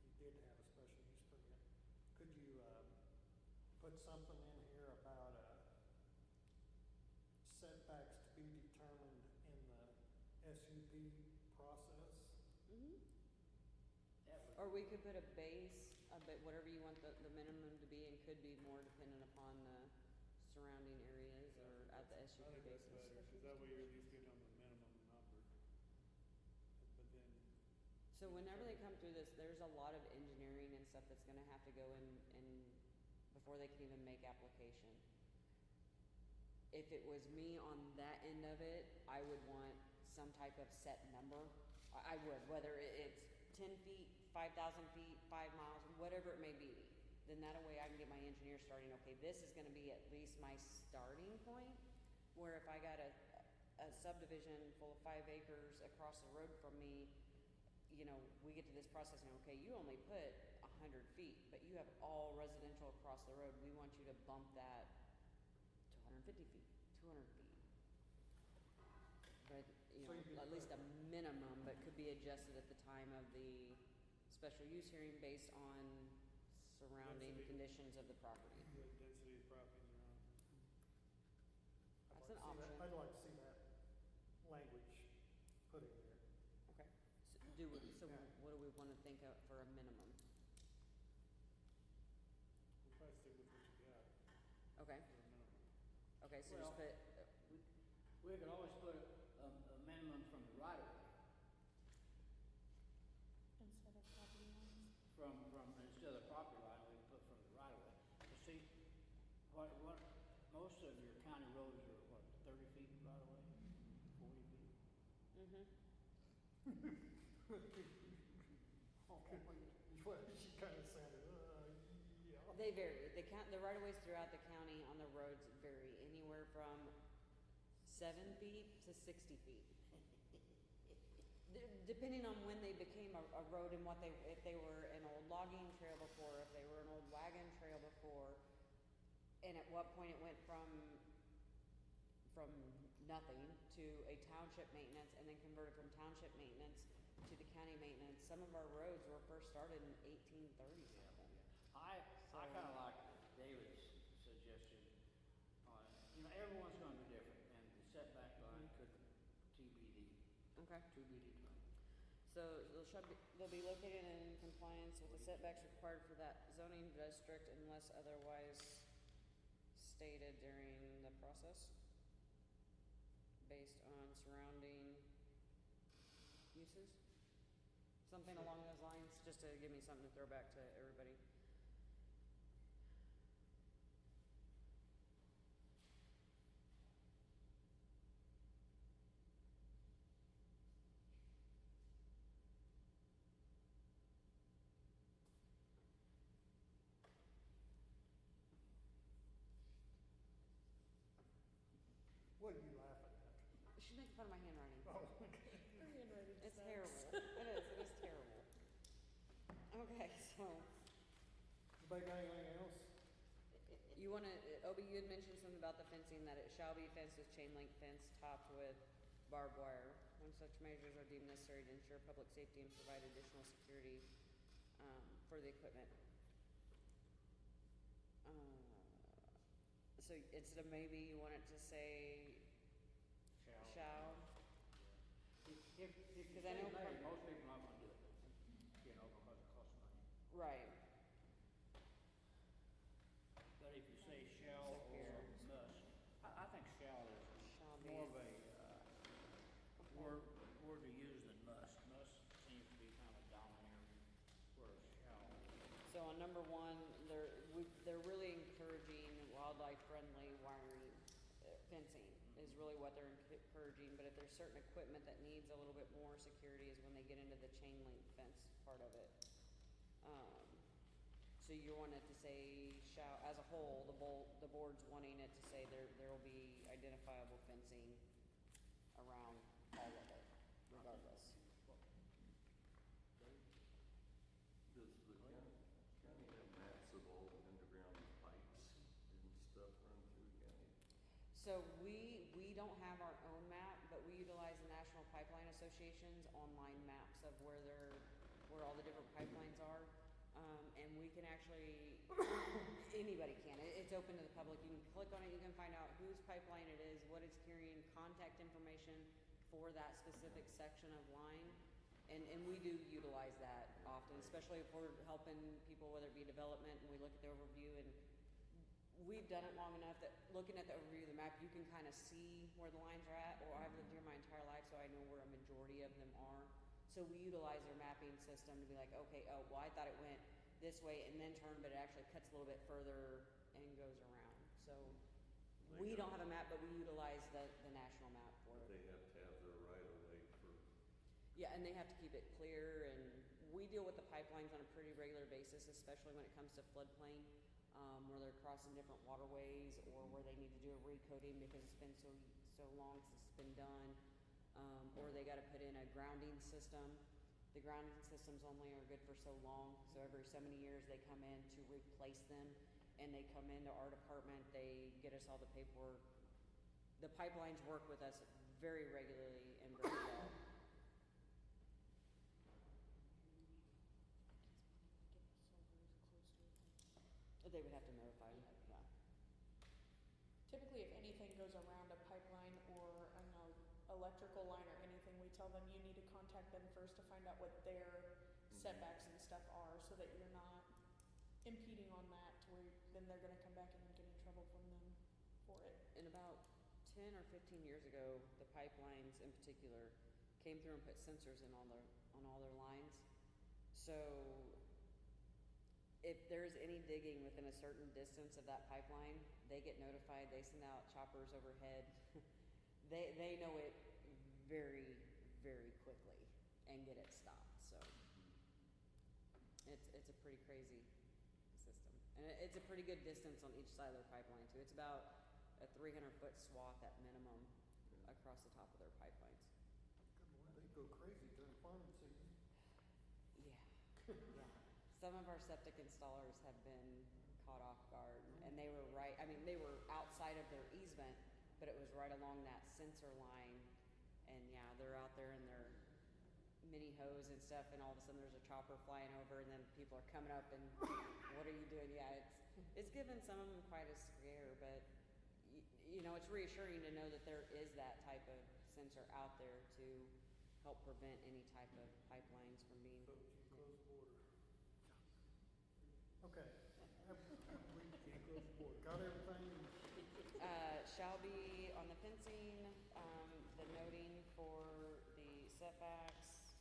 if you did have a special use permit. Could you, put something in here about, setbacks to be determined in the SUP process? Mm-hmm. Or we could put a base, whatever you want the minimum to be, and could be more dependent upon the surrounding areas or at the SUP I think that's basis. better, because that way you're at least getting on the minimum number. But then, So whenever they come through this, there's a lot of engineering and stuff that's gonna have to go in before they can even make application. If it was me on that end of it, I would want some type of set number. I would, whether it's 10 feet, 5,000 feet, 5 miles, whatever it may be. Then that way I can get my engineer starting, okay, this is gonna be at least my starting point. Where if I got a subdivision full of 5 acres across the road from me, you know, we get to this process and, okay, you only put 100 feet, but you have all residential across the road. We want you to bump that to 150 feet, 200 feet. But, you So know, you'd be at least a minimum, but could be adjusted at the time of the special use hearing based on surrounding Density. conditions of the property. the density of properties around. That's an option. I'd like to see that language put in there. Okay. So what do we wanna think of for a minimum? We'll probably stick with what you got Okay, for a minimum. okay, so just put, We could always put a minimum from the right of way, Instead of property lines? instead of property line, we could put from the right of way. You see, most of your county roads are, 30 feet right of way, 40 feet? mm-hmm. Well, she kind of sounded, yeah. They vary. The right of ways throughout the county on the roads vary anywhere from 7 feet to 60 feet. Depending on when they became a road and if they were an old logging trail before, if they were an old wagon trail before, and at what point it went from nothing to a township maintenance, and then converted from township maintenance to the county maintenance. Some of our roads were first started in 1830 something. I kinda like David's suggestion on, everyone's gonna be different, and the setback line could TBD, Okay. to be determined. So they'll be located in compliance with the setbacks required for that zoning district unless otherwise stated during the process, based on surrounding uses? Something along those lines, just to give me something to throw back to everybody. What are you laughing at? She's making fun of my handwriting. Oh, okay. Her handwriting It's sucks. terrible. It is terrible. Okay, so, Anybody got anything else? you wanna, Obi, you had mentioned something about the fencing, that it shall be fenced with chain link fence topped with barbed wire, when such measures are deemed necessary to ensure public safety and provide additional security, for the equipment. So instead of maybe, you want it to say shall? If you 'Cause say I know may, from- most people are not gonna do it, because it costs money. Right. But if you say shall or must, I think shall is Shall be. more of a, word to use than must. Must seems to be kind of domineering, whereas shall. So on number 1, they're really encouraging wildlife-friendly wiring, fencing is really what they're encouraging, but if there's certain equipment that needs a little bit more security is when they get into the chain link fence part of it. So you want it to say shall, as a whole, the board's wanting it to say there will be identifiable fencing around all of it, regardless. Does the county have maps of all the underground pipes and stuff run through the county? So we don't have our own map, but we utilize the National Pipeline Association's online maps of where all the different pipelines are. And we can actually, anybody can, it's open to the public, you can click on it, you can find out whose pipeline it is, what it's carrying, contact information for that specific section of line. And we do utilize that often, especially if we're helping people, whether it be development, and we look at the overview, and we've done it long enough that looking at the overview of the map, you can kind of see where the lines are at, or I've lived here my entire life, so I know where a majority of them are. So we utilize their mapping system to be like, okay, oh, well, I thought it went this way and then turned, but it actually cuts a little bit further and goes around. So we don't have a map, but we utilize the national map for it. They have to have their right of way for. Yeah, and they have to keep it clear, and we deal with the pipelines on a pretty regular basis, especially when it comes to floodplain, where they're crossing different waterways or where they need to do a recoding because it's been so long since it's been done. Or they gotta put in a grounding system. The grounding systems only are good for so long, so every so many years they come in to replace them, and they come into our department, they get us all the paperwork. The pipelines work with us very regularly and very well. They would have to notify them, yeah. Typically, if anything goes around a pipeline or an electrical line or anything, we tell them you need to contact them first to find out what their setbacks and stuff are, so that you're not impeding on that to where then they're gonna come back and get in trouble from them for it. And about 10 or 15 years ago, the pipelines in particular came through and put sensors in on all their lines. So if there's any digging within a certain distance of that pipeline, they get notified, they send out choppers overhead. They know it very, very quickly and get it stopped, so it's a pretty crazy system. And it's a pretty good distance on each side of their pipeline too. It's about a 300-foot swath at minimum across the top of their pipelines. They go crazy during farming season. Yeah, yeah. Some of our septic installers have been caught off guard, and they were they were outside of their easement, but it was right along that sensor line, and yeah, they're out there in their mini hose and stuff, and all of a sudden there's a chopper flying over, and then people are coming up and, what are you doing? Yeah, it's given some of them quite a scare, but you know, it's reassuring to know that there is that type of sensor out there to help prevent any type of pipelines from being. So can you close the border? Okay. We can't close the border. Got everything? Shall be on the fencing, the noting for the setbacks.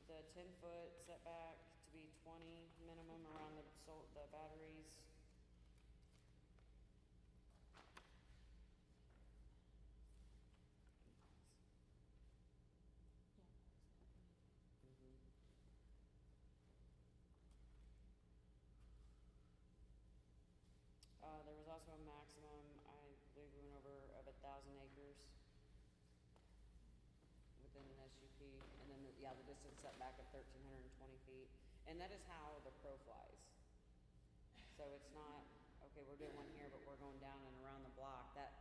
The 10-foot setback to be 20 minimum around the batteries. There was also a maximum, I believe we went over, of 1,000 acres within an SUP, and then the distance setback of 1,320 feet, and that is how the crow flies. So it's not, okay, we're doing one here, but we're going down and around the block. That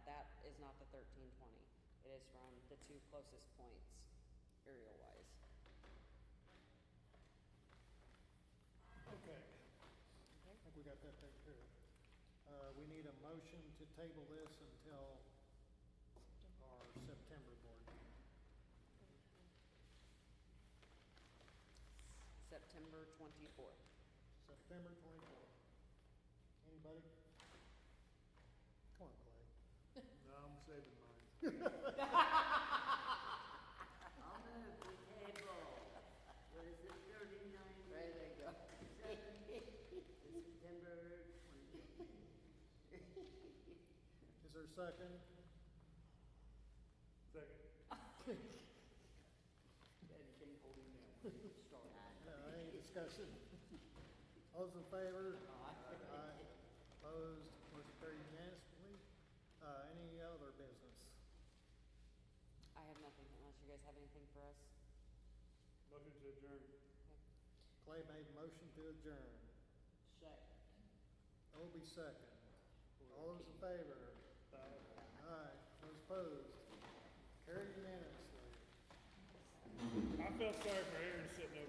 is not the 1,320. It is from the two closest points, aerial-wise. Okay. I think we got that taken care of. We need a motion to table this until our September board meeting. September 24th. September 24th. Anybody? Come on, Clay. No, I'm saving mine. I'll move the table. What is it, 39? Right, there you go. September 20th. Is there a second? Second. discussion? All those in favor? Aye. Opposed? Motion carried unanimously. Any other business? I have nothing unless you guys have anything for us. Motion to adjourn. Clay made the motion to adjourn. Second. Obie second. All those in favor? Aye. Those opposed? Carried unanimously. I felt sorry for Aaron sitting over